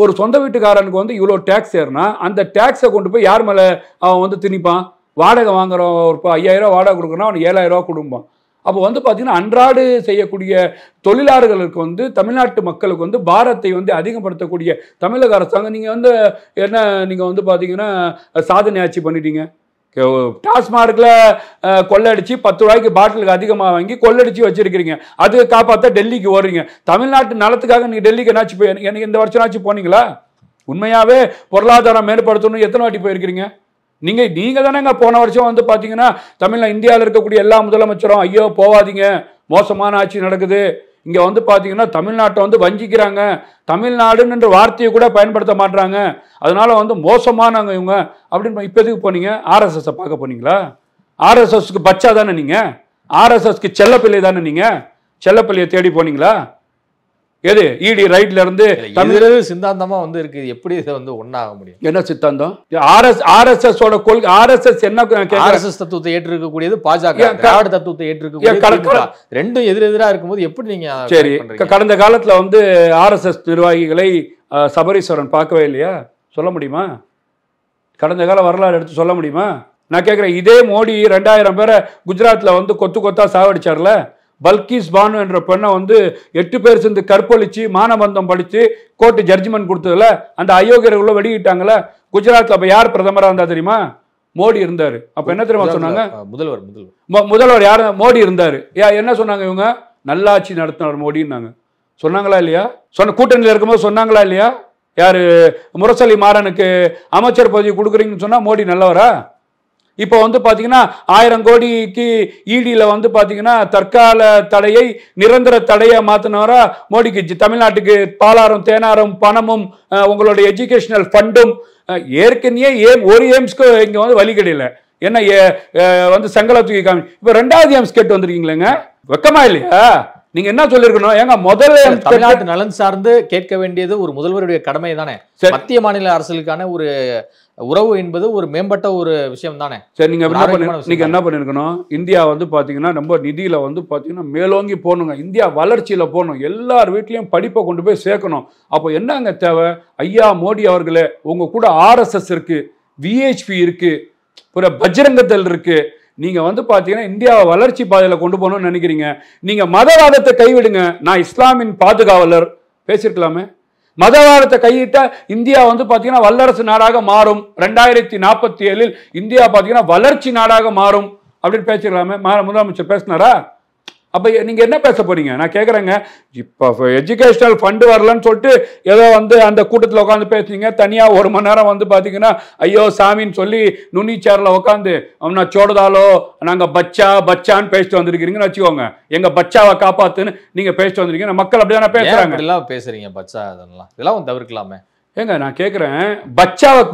ஒரு சொந்த வீட்டுக்காரனுக்கு வந்து இவ்வளோ டேக்ஸ் ஏறுனா அந்த டேக்ஸை கொண்டு போய் யார் மேலே அவன் வந்து திணிப்பான்? வாடகை வாங்குறோம், ஒரு 5000 வாடகை கொடுக்குறோன்னா அவன் 7000 ரூபா கொடுப்பான். அப்போ வந்து பார்த்தீங்கன்னா அன்றாடு செய்யக்கூடிய தொழிலாளர்களுக்கு வந்து தமிழ்நாட்டு மக்களுக்கு வந்து பாரத்தை வந்து அதிகப்படுத்தக்கூடிய தமிழக அரசாங்கம் நீங்கள் வந்து என்ன நீங்கள் வந்து பார்த்தீங்கன்னா சாதனை ஆட்சி பண்ணிட்டீங்க. டாஸ்மார்க்கில் கொள்ளடிச்சு 10 ரூபாய்க்கு பாட்டிலுக்கு அதிகமாக வாங்கி கொள்ளடிச்சு வச்சிருக்கிறீங்க. அது காப்பாற்ற டெல்லிக்கு ஓடுறீங்க. தமிழ்நாட்டு நலத்துக்காக நீங்கள் டெல்லிக்கு என்னாச்சு போய் எனக்கு இந்த வருஷம்னாச்சு போனீங்களா? உண்மையாகவே பொருளாதாரம் மேம்படுத்தணும் எத்தனை வாட்டி போயிருக்கிறீங்க? நீங்க தானேங்க போன வருஷம் வந்து பார்த்தீங்கன்னா இந்தியாவில் இருக்கக்கூடிய எல்லா முதலமைச்சரும் ஐயோ போவாதீங்க, மோசமான ஆட்சி நடக்குது, இங்கே வந்து பார்த்தீங்கன்னா தமிழ்நாட்டை வந்து வஞ்சிக்கிறாங்க, தமிழ்நாடுன்ற வார்த்தையை கூட பயன்படுத்த மாட்டாங்க, அதனால வந்து மோசமானவங்க இவங்க அப்படின்னு இப்போ எதுக்கு போனீங்க? ஆர்எஸ்எஸ் பார்க்க போனீங்களா? ஆர்எஸ்எஸ்க்கு பச்சா தானே நீங்கள்? ஆர்எஸ்எஸ்க்கு செல்லப்பிள்ளை தானே நீங்க? செல்லப்பிள்ளையை தேடி போனீங்களா? எது இடி ரைட்ல இருந்து சித்தாந்தமா வந்து இருக்கு, எப்படி இதை வந்து ஒண்ணாக முடியும்? என்ன சித்தாந்தம்? ஆர்எஸ்எஸ் ஓட கொள்கை, ஆர்எஸ்எஸ் என்ன ஆர்எஸ்எஸ் தத்துவத்தை ஏற்றிருக்கக்கூடியது பாஜக, திராவிட தத்துவத்தை ஏற்றிருக்கக்கூடிய ரெண்டும் எதிரெதிரா இருக்கும்போது எப்படி நீங்க? சரி, கடந்த காலத்துல வந்து ஆர்எஸ்எஸ் நிர்வாகிகளை சபரீஸ்வரன் பார்க்கவே இல்லையா? சொல்ல முடியுமா? கடந்த கால வரலாறு எடுத்து சொல்ல முடியுமா? நான் கேட்கிறேன், இதே மோடி 2000 பேரை குஜராத்ல வந்து கொத்து கொத்தா சாவடிச்சார்ல. பல்கிஸ் பானு என்ற பெண்ணை வந்து 8 பேர் சேர்ந்து கற்பழிச்சு மானபந்தம் படிச்சு கோர்ட்டு ஜட்ஜ்மெண்ட் கொடுத்ததுல அந்த அயோக்கியர்களை வெளியிட்டாங்கல்ல. குஜராத்ல அப்ப யார் பிரதமரா இருந்தா தெரியுமா? மோடி இருந்தாரு. அப்ப என்ன தெரியுமா சொன்னாங்க? முதல்வர் யாரு? மோடி இருந்தாரு. என்ன சொன்னாங்க இவங்க? நல்லாட்சி நடத்தினார் மோடின்னாங்க. சொன்னாங்களா இல்லையா? சொன்ன கூட்டணியில் இருக்கும்போது சொன்னாங்களா இல்லையா? யாரு முரசொலி மாறனுக்கு அமைச்சர் பதவி கொடுக்குறீங்கன்னு சொன்னா மோடி நல்லவரா? இப்போ வந்து பாத்தீங்கன்னா 1000 கோடிக்கு இடியில வந்து பாத்தீங்கன்னா தற்கால தடையை நிரந்தர தடையை மாத்தினவரா மோடிக்கு? தமிழ்நாட்டுக்கு பாலாரம் தேனாரம் பணமும் உங்களுடைய எஜுகேஷனல் ஃபண்டும் ஏற்கனவே ஒரு எய்ம்ஸ்க்கு இங்க வந்து வழி கிடையாது. என்ன வந்து செங்கலை தூக்கி காமி, இப்போ 2வது எய்ம்ஸ் கேட்டு வந்திருக்கீங்களேங்க, வெக்கமா இல்லையா? நீங்க என்ன சொல்லிருக்கணும்? ஏங்க முதல்ல தமிழ்நாட்டு நலன் சார்ந்து கேட்க வேண்டியது ஒரு முதல்வருடைய கடமை தானே. மத்திய மாநில அரசுக்கான ஒரு உறவு என்பது ஒரு மேம்பட்ட ஒரு விஷயம் தானே. சரி, நீங்க என்ன பண்ணிருக்கணும்? இந்தியா வந்து பாத்தீங்கன்னா நம்ம நிதியில வந்து பாத்தீங்கன்னா மேலோங்கி போகணுங்க. இந்தியா வளர்ச்சியில போகணும். எல்லார் வீட்லயும் படிப்பை கொண்டு போய் சேர்க்கணும். அப்போ என்னங்க தேவை? ஐயா மோடி அவர்களே, உங்க கூட ஆர்எஸ்எஸ் இருக்கு, விஹெச்பி இருக்கு, பஜ்ரங்கதள் இருக்கு. நீங்க வந்து பாத்தீங்கன்னா இந்தியாவை வளர்ச்சி பாதையில கொண்டு போகணும்னு நினைக்கிறீங்க. நீங்க மதவாதத்தை கைவிடுங்க. நான் இஸ்லாமின் பாதுகாவலர் பேசியிருக்கலாமே. மதவாதத்தை கையிட்ட இந்தியா வந்து பாத்தீங்கன்னா வல்லரசு நாடாக மாறும். 2047 இந்தியா பாத்தீங்கன்னா வளர்ச்சி நாடாக மாறும் அப்படின்னு பேசிக்கலாமே. முதலமைச்சர் பேசினாரா? அப்ப நீங்க என்ன பேச போறீங்க? நான் கேக்குறேங்க, இப்ப எஜுகேஷனல் ஃபண்ட் வரலன்னு சொல்லிட்டு ஏதோ வந்து அந்த கூட்டத்தில் உட்காந்து பேசுனீங்க. தனியா 1 மணி நேரம் வந்து பாத்தீங்கன்னா ஐயோ சாமின்னு சொல்லி நுனி சேர்ல உட்காந்து அவனா சோடுதாலோ நாங்க பச்சா பச்சான்னு பேசிட்டு வந்திருக்கீங்கன்னு வச்சுக்கோங்க. எங்க பச்சாவை காப்பாத்துன்னு நீங்க பேசிட்டு வந்திருக்கீங்க. மக்கள் அப்படிதானே பேசுறாங்க. எல்லாம் பேசுறீங்க பச்சா, இதெல்லாம் தவிர்க்கலாமே. ஏங்க நான் கேக்குறேன்,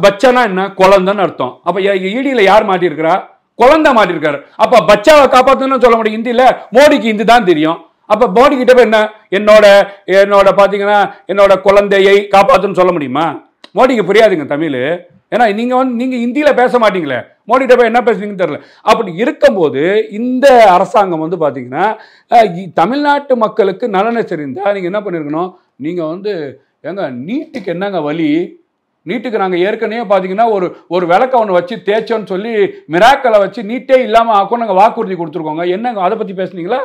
பச்சானா என்ன? குழந்தைன்னு அர்த்தம். அப்ப இடியில யார் மாட்டிருக்கிறா? குழந்தை மாட்டிருக்காரு. அப்ப பச்சாவை காப்பாத்தணும்னு சொல்ல முடியும் ஹிந்தியில. மோடிக்கு ஹிந்தி தான் தெரியும். அப்ப மோடி கிட்ட போய் என்ன என்னோட பாத்தீங்கன்னா என்னோட குழந்தையை காப்பாத்துன்னு சொல்ல முடியுமா? மோடிக்கு புரியாதுங்க தமிழ். ஏன்னா நீங்க ஹிந்தியில பேச மாட்டீங்களே. மோடி கிட்ட போய் என்ன பேசுறீங்கன்னு தெரியல. அப்படி இருக்கும்போது இந்த அரசாங்கம் வந்து பாத்தீங்கன்னா தமிழ்நாட்டு மக்களுக்கு நலனை தெரிந்தா நீங்க என்ன பண்ணிருக்கணும்? நீங்க வந்து ஏங்க நீட்டுக்கு என்னங்க வழி? நீட்டுக்கு நாங்கள் ஏற்கனவே பார்த்தீங்கன்னா ஒரு விளக்க ஒன்று வச்சு தேய்ச்சோன்னு சொல்லி மிராக்கலை வச்சு நீட்டே இல்லாமல் ஆக்கும் நாங்கள் வாக்குறுதி கொடுத்துருக்கோங்க. என்னங்க அதை பற்றி பேசுனீங்களா?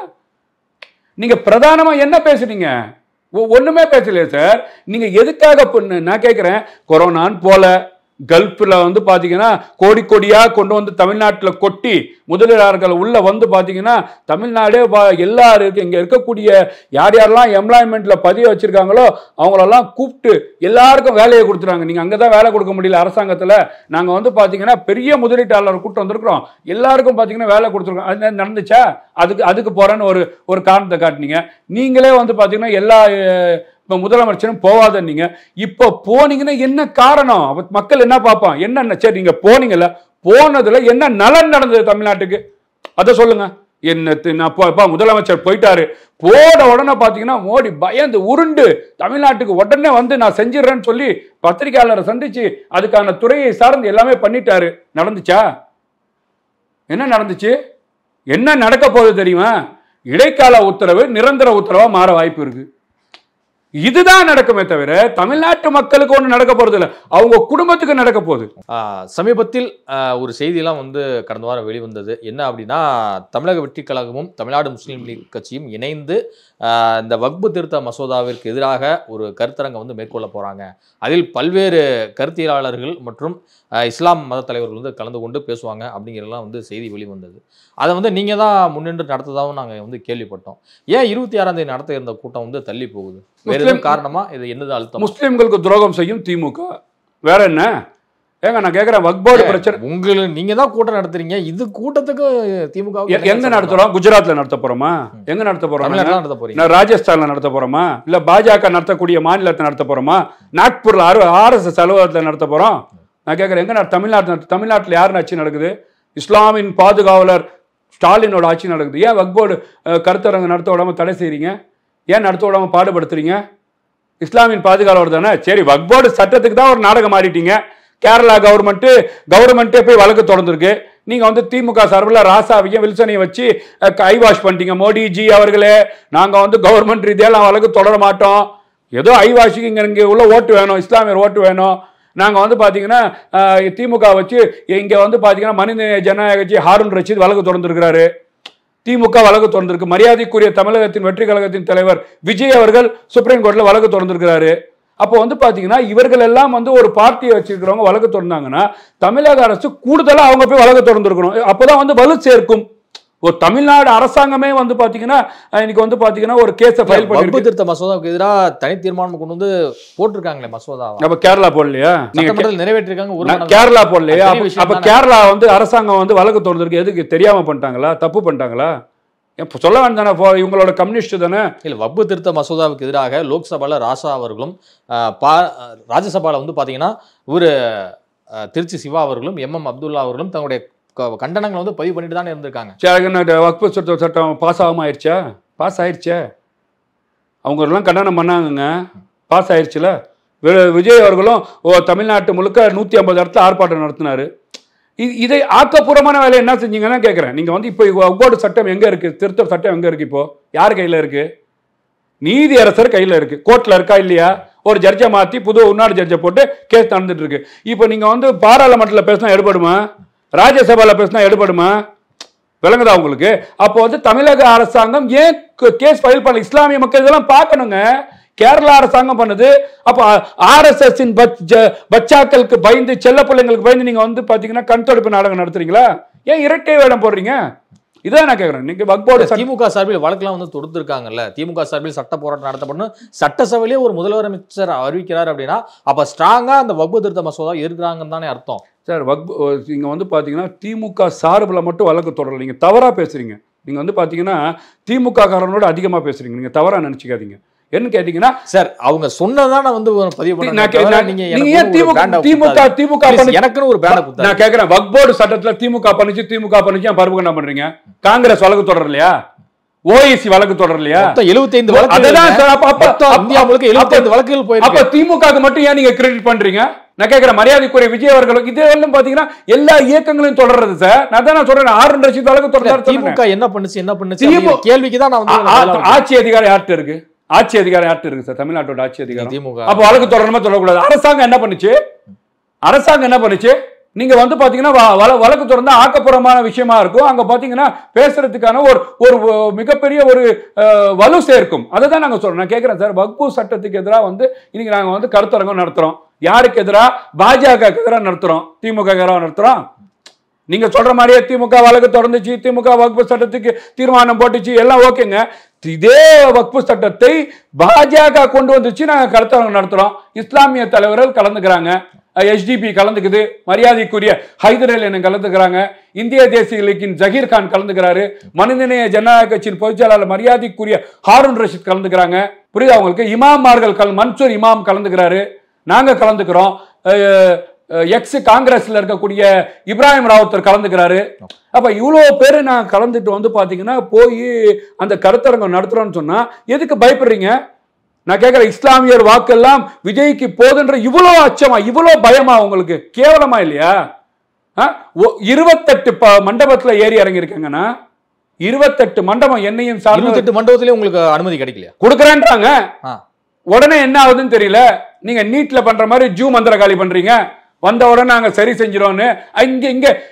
நீங்கள் பிரதானமாக என்ன பேசுறீங்க? ஒன்றுமே பேசலையே சார். நீங்கள் எதுக்காக? நான் கேட்குறேன், கொரோனான்னு போல கல்ஃபில் வந்து பார்த்தீங்கன்னா கோடி கோடியாக கொண்டு வந்து தமிழ்நாட்டில் கொட்டி முதலீட்டாளர்கள் உள்ள வந்து பார்த்தீங்கன்னா தமிழ்நாடே எல்லாருக்கும் இங்கே இருக்கக்கூடிய யார் யாரெல்லாம் எம்ப்ளாய்மெண்ட்ல பதிவு வச்சிருக்காங்களோ அவங்களெல்லாம் கூப்பிட்டு எல்லாருக்கும் வேலையை கொடுத்துறாங்க. நீங்கள் அங்கே தான் வேலை கொடுக்க முடியல அரசாங்கத்தில். நாங்கள் வந்து பார்த்தீங்கன்னா பெரிய முதலீட்டாளர் கூப்பிட்டு வந்திருக்கிறோம், எல்லாருக்கும் பார்த்தீங்கன்னா வேலை கொடுத்துருக்கோம். அது நடந்துச்சா? அதுக்கு போறேன்னு ஒரு காரணத்தை காட்டினீங்க. நீங்களே வந்து பார்த்தீங்கன்னா எல்லா இப்போ முதலமைச்சரும் போவாதீங்க. இப்போ போனீங்கன்னா என்ன காரணம்? மக்கள் என்ன பார்ப்பான்? என்ன சரி நீங்க போனீங்கல்ல, போனதுல என்ன நலன் நடந்தது தமிழ்நாட்டுக்கு? அதை சொல்லுங்க. முதலமைச்சர் போயிட்டாரு, போட உடனே பாத்தீங்கன்னா மோடி பயந்து உருண்டு தமிழ்நாட்டுக்கு உடனே வந்து நான் செஞ்சிடறேன்னு சொல்லி பத்திரிகையாளரை சந்திச்சு அதுக்கான துறையை சார்ந்து எல்லாமே பண்ணிட்டாரு. நடந்துச்சா? என்ன நடந்துச்சு? என்ன நடக்க போகுது தெரியுமா? இடைக்கால உத்தரவு நிரந்தர உத்தரவா மாற வாய்ப்பு இருக்கு. இதுதான் நடக்குமே தவிர தமிழ்நாட்டு மக்களுக்கு ஒண்ணு நடக்க போறது இல்லை, அவங்க குடும்பத்துக்கு நடக்க போகுது. சமீபத்தில் ஒரு செய்தியெல்லாம் வந்து கடந்த வாரம் வெளிவந்தது. என்ன அப்படின்னா, தமிழக வெற்றி கழகமும் தமிழ்நாடு முஸ்லீம் லீக் கட்சியும் இணைந்து இந்த வக்பு திருத்த மசோதாவிற்கு எதிராக ஒரு கருத்தரங்கை வந்து மேற்கொள்ள போறாங்க. அதில் பல்வேறு கருத்தியலாளர்கள் மற்றும் இஸ்லாம் மத தலைவர்கள் வந்து கலந்து கொண்டு பேசுவாங்க அப்படிங்கிறதெல்லாம் வந்து செய்தி வெளிவந்தது. அதை வந்து நீங்க தான் முன்னின்று நடத்ததாகவும் நாங்கள் வந்து கேள்விப்பட்டோம். ஏன் 26ஆம் தேதி நடத்த இருந்த கூட்டம் வந்து தள்ளி போகுது? வேற எதுவும் காரணமா? இது என்னது அழுத்தம்? முஸ்லிம்களுக்கு துரோகம் செய்யும் திமுக, வேற என்ன? ஏங்க நான் கேட்கிறேன், வக்போர்டு பிரச்சனை நீங்க தான் கூட்டம் நடத்துறீங்க. இது கூட்டத்துக்கு திமுக எங்க நடத்துறோம்? குஜராத்ல நடத்த போறோமா? எங்க நடத்த போறோம்? ராஜஸ்தான்ல நடத்த போறோமா? இல்ல பாஜக நடத்தக்கூடிய மாநிலத்தை நடத்த போறோமா? நாக்பூர்ல RSS அலுவலகத்தில் நடத்த போறோம்? நான் கேட்கிறேன், எங்க தமிழ்நாட்டுல யாரு ஆட்சி நடக்குது? இஸ்லாமின் பாதுகாவலர் ஸ்டாலினோட ஆட்சி நடக்குது. ஏன் வக்ஃப் போர்டு கருத்தரங்கு நடத்த விடாம தடை செய்றீங்க? ஏன் நடத்த விடாம பாடுபடுத்துறீங்க? இஸ்லாமியின் பாதுகாவலர் தானே. சரி, வக்ஃப் போர்டு சட்டத்துக்கு தான் ஒரு நாடகம் ஆடிட்டீங்க. கேரளா கவர்மெண்ட்டே போய் வழக்கு தொடர்ந்துருக்கு. நீங்க வந்து திமுக சார்பில் ராசாவையும் வில்சனையும் வச்சு ஐவாஷ் பண்ணிட்டீங்க. மோடிஜி அவர்களே, நாங்க வந்து கவர்மெண்ட் ரீதியாக வழக்கு தொடர மாட்டோம். ஏதோ ஐவாஷுக்கு இங்க உள்ள ஓட்டு வேணும், இஸ்லாமியர் ஓட்டு வேணும். நாங்க வந்து பாத்தீங்கன்னா திமுக வச்சு இங்க வந்து பாத்தீங்கன்னா மனித ஜனநாயக கட்சி ஹாரூன் ரஷீத் வழக்கு தொடர்ந்துருக்கிறாரு. திமுக வழக்கு தொடர்ந்திருக்கு. மரியாதைக்குரிய தமிழகத்தின் வெற்றி கழகத்தின் தலைவர் விஜய் அவர்கள் சுப்ரீம் கோர்ட்ல வழக்கு தொடர்ந்திருக்கிறாரு. அப்போ வந்து பாத்தீங்கன்னா இவர்கள் எல்லாம் வந்து ஒரு பார்ட்டியை வச்சிருக்கிறவங்க வழக்கு தொடர்ந்தாங்கன்னா தமிழக அரசு கூடுதலா அவங்க போய் வழக்கு தொடர்ந்துருக்கணும். அப்போதான் வந்து வலு சேர்க்கும். ஒரு தமிழ்நாடு அரசாங்கமே வந்து பாத்தீங்கன்னா இன்னைக்கு வந்து பாத்தீங்கன்னா ஒரு கேஸை ஃபைல் பண்ணி திருத்த மசோதாவுக்கு எதிராக தனி தீர்மானம் கொண்டு வந்து போட்டிருக்காங்களே மசோதா. அப்ப கேரளா போடலையா? நீங்க நிறைவேற்றிருக்காங்க. கேரளா போடலையா? அப்ப கேரளா வந்து அரசாங்கம் வந்து வழக்கு தொடர்ந்துருக்கு. எதுக்கு? தெரியாம பண்ணிட்டாங்களா? தப்பு பண்ணிட்டாங்களா? சொல்ல வேண்டானே, இவங்களோட கம்யூனிஸ்ட் தானே. இல்ல, வக்ஃப் திருத்த மசோதாவுக்கு எதிராக லோக்சபால ராசா அவர்களும் ராஜ்யசபால வந்து பாத்தீங்கன்னா ஒரு திருச்சி சிவா அவர்களும் MM அப்துல்லா அவர்களும் தங்களுடைய கண்டனங்களை வந்து பதிவு பண்ணிட்டு தானே இருந்திருக்காங்க. வக்ஃப் சட்டம் பாஸ் ஆகாம ஆயிடுச்சா? பாஸ் ஆயிடுச்சே. அவங்க எல்லாம் கண்டனம் பண்ணாங்கங்க, பாஸ் ஆயிடுச்சுல. விஜய் அவர்களும் தமிழ்நாட்டு முழுக்க 150 இடத்துல ஆர்ப்பாட்டம் நடத்தினாரு. இதை ஆக்கப்பூர்வமான வேலை என்ன செஞ்சீங்கன்னா கேட்குறேன். நீங்கள் வந்து இப்போ வக்ஃப் சட்டம் எங்கே இருக்குது? திருத்த சட்டம் எங்கே இருக்குது? இப்போ யார் கையில் இருக்குது? நீதி அரசர் கையில் இருக்குது. கோர்ட்டில் இருக்கா இல்லையா? ஒரு ஜட்ஜை மாற்றி புது உன்னாடு ஜட்ஜை போட்டு கேஸ் நடந்துட்டு இருக்கு. இப்போ நீங்கள் வந்து பாராளுமன்றத்தில் பேசினா எடுபடுமா? ராஜ்யசபாவில் பேசினா எடுபடுமா? விளங்குதா உங்களுக்கு? அப்போ வந்து தமிழக அரசாங்கம் ஏன் கேஸ் ஃபைல் பண்ணல? இஸ்லாமிய மக்கள் இதெல்லாம் பார்க்கணுங்க. கேரளா அரசாங்கம் பண்ணுது. அப்ப RSS பச்சாக்களுக்கு பயந்து, செல்ல பிள்ளைங்களுக்கு பயந்து நீங்க வந்து பாத்தீங்கன்னா கண் தொடுப்பு நாடகம் நடத்துறீங்களா? ஏன் இரட்டை வேடம் போடுறீங்க? இதான் நான் கேட்கிறேன். நீங்க வக்ஃப் போர்டு திமுக சார்பில் வழக்கெல்லாம் வந்து தொடுத்திருக்காங்கல்ல. திமுக சார்பில் சட்ட போராட்டம் நடத்தப்படணும், சட்டசபையிலேயே ஒரு முதலமைச்சர் அறிவிக்கிறார் அப்படின்னா அப்ப ஸ்ட்ராங்கா அந்த வக்ஃப் திருத்த மசோதா எதிர்க்கிறாங்கன்னு தானே அர்த்தம். சார், நீங்க வந்து பாத்தீங்கன்னா திமுக சார்பில் மட்டும் வழக்கு தொடரல. நீங்க தவறா பேசுறீங்க. நீங்க வந்து பாத்தீங்கன்னா திமுக காரனோட அதிகமா பேசுறீங்க. நீங்க தவறா நினைச்சுக்காதீங்க. என்ன கேட்டீங்கன்னா சார், அவங்க சொன்னதான் நான் வந்து பதிவு பண்ணேன். நான் கேட்கிறேன், வக்ஃப் போர்டு சட்டத்துல திமுக பண்ணிச்சு பரப்புகண்டா பண்றீங்க. காங்கிரஸ் வழக்கு தொடரலையா? OIC வழக்கு தொடரலையா? 75 வழக்குகள் போயிருக்கு. அப்ப திமுக மட்டும் ஏன் நீங்க கிரெடிட் பண்றீங்க? நான் கேட்கிறேன், மரியாதைக்குரிய விஜய் அவர்களுக்கு இதெல்லாம் பாத்தீங்கன்னா எல்லா இயக்கங்களையும் தொடர்றது சார். நான் தான் சொல்றேன், ஹாரூன் ரஷீத் வழக்கு தொடர்றாரு. திமுக என்ன பண்ணுச்சு கேள்விக்கு தான் நான் வந்து ஆட்சி அதிகாரம் யார்கிட்ட இருக்கு? ஆட்சி அதிகாரம் யார்கிட்ட இருக்கு சார்? தமிழ்நாட்டோட ஆட்சி அதிகாரம். அப்ப வழக்கு தொடரணுமா தொடரக்கூடாது? அரசாங்கம் என்ன பண்ணுச்சு? நீங்க வந்து பாத்தீங்கன்னா வழக்கு தொடர்ந்தா ஆக்கப்பூர்வமான விஷயமா இருக்கும். அங்க பாத்தீங்கன்னா பேசுறதுக்கான ஒரு மிகப்பெரிய ஒரு வலு சேர்க்கும். அதை தான் நாங்க சொல்றோம். நான் கேட்கிறேன் சார், வக்ஃப் சட்டத்துக்கு எதிராக வந்து இன்னைக்கு நாங்க வந்து கருத்தரங்கம் நடத்துறோம். யாருக்கு எதிராக? பாஜகவுக்கு எதிராக நடத்துறோம், திமுக எதிராக நடத்துறோம். நீங்க சொல்ற மாதிரியே திமுக வழக்கு தொடர்ந்துச்சு, திமுக வக்ஃப் சட்டத்துக்கு தீர்மானம் போட்டுச்சு, எல்லாம் ஓகேங்க. இதே வக்ஃப் சட்டத்தை பாஜக கொண்டு வந்துச்சு, நாங்க கருத்தரங்கம் நடத்துறோம். இஸ்லாமிய தலைவர்கள் கலந்துக்கிறாங்க, SDP கலந்துக்குது, மரியாதைக்குரிய ஹைதர் அலி கலந்துக்கிறாங்க, இந்திய தேசிய லீக்கின் ஜஹீர் கான் கலந்துக்கிறாரு, மனிதநேய ஜனநாயக கட்சியின் பொதுச்செயலாளர் மரியாதைக்குரிய ஹாரூன் ரஷீத் கலந்துக்கிறாங்க. புரியுதா உங்களுக்கு? இமாமார்கள் மன்சூர் இமாம் கலந்துக்கிறாரு, நாங்க கலந்துக்கிறோம். எக்ஸ் காங்கிரஸ்ல இருக்கக்கூடிய இப்ராஹிம் ராவுத்தர் கலந்துக்கிறாரு. அப்ப இவ்வளவு பேரு நான் கலந்துட்டு வந்து பாத்தீங்கன்னா போய் அந்த கருத்தரங்கம் நடத்துறோம்னு சொன்னா எதுக்கு பயப்படுறீங்க? நான் கேட்கிறேன், இஸ்லாமியர் வாக்கெல்லாம் விஜய்க்கு போதுன்ற இவ்வளவு அச்சமா, இவ்வளவு பயமா உங்களுக்கு? கேவலமா இல்லையா? 28 மண்டபத்துல ஏறி இறங்கி இருக்காங்கன்னா 28 மண்டபம் என்னையும் 28 மண்டபத்திலே உங்களுக்கு அனுமதி கிடைக்கலையா? கொடுக்குறேன்றாங்க. உடனே என்ன ஆகுதுன்னு தெரியல. நீங்க நீட்ல பண்ற மாதிரி ஜூ மந்திரகாளி பண்றீங்க. வந்த உடனே நாங்க சரி செஞ்சிரோம்னு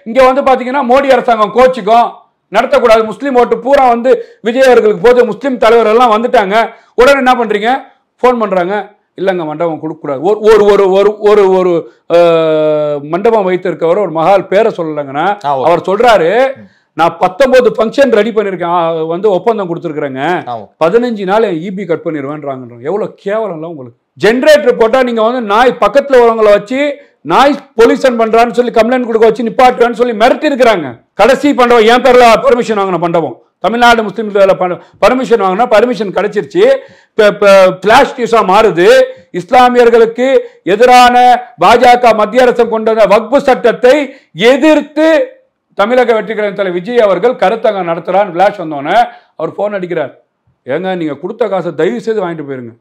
இங்க வந்து பாத்தீங்கன்னா மோடி அரசாங்கம் கோச்சிக்கும், நடத்தக்கூடாது. முஸ்லீம் ஓட்டு பூரா வந்து விஜய் அவர்களுக்கு போது, முஸ்லீம் தலைவர் எல்லாம் வந்துட்டாங்க. உடனே என்ன பண்றீங்க? போன் பண்றாங்க, இல்லங்க மண்டபம் கொடுக்கக்கூடாது. ஒரு ஒரு மண்டபம் வைத்திருக்கவர் ஒரு மகால் பேரை சொல்லலங்கன்னா அவர் சொல்றாரு, நான் 19 ஃபங்க்ஷன் ரெடி பண்ணிருக்கேன், வந்து ஒப்பந்தம் கொடுத்துருக்குறேங்க, 15 நாள் EB கட் பண்ணிடுவேன்றாங்க. எவ்வளவு கேவலம் உங்களுக்கு. ஜென்ரேட்டர் போட்டா நீங்க வந்து நாய் பக்கத்துல வரவங்களை வச்சு நாய் பொல்யூஷன் பண்றான்னு சொல்லி கம்ப்ளைண்ட் கொடுக்க வச்சு நிப்பாட்டுவேன்னு சொல்லி மிரட்டி இருக்கிறாங்க. கடைசி பண்டவம் என் பேர்ல பெர்மிஷன் வாங்கின பண்டவம், தமிழ்நாடு முஸ்லீம் பர்மிஷன் வாங்கினா பர்மிஷன் கிடைச்சிருச்சு. பிளாஷ் நியூஸா மாறுது. இஸ்லாமியர்களுக்கு எதிரான பாஜக மத்திய அரசு கொண்ட வக்ஃப் சட்டத்தை எதிர்த்து தமிழக வெற்றிக்கழகம் தலைவர் விஜய் அவர்கள் கருத்தரங்கம் நடத்துறான்னு ஃபிளாஷ் வந்தோடனே அவர் போன் அடிக்கிறார். ஏங்க நீங்க கொடுத்த காசை தயவு செய்து வாங்கிட்டு போயிருங்க,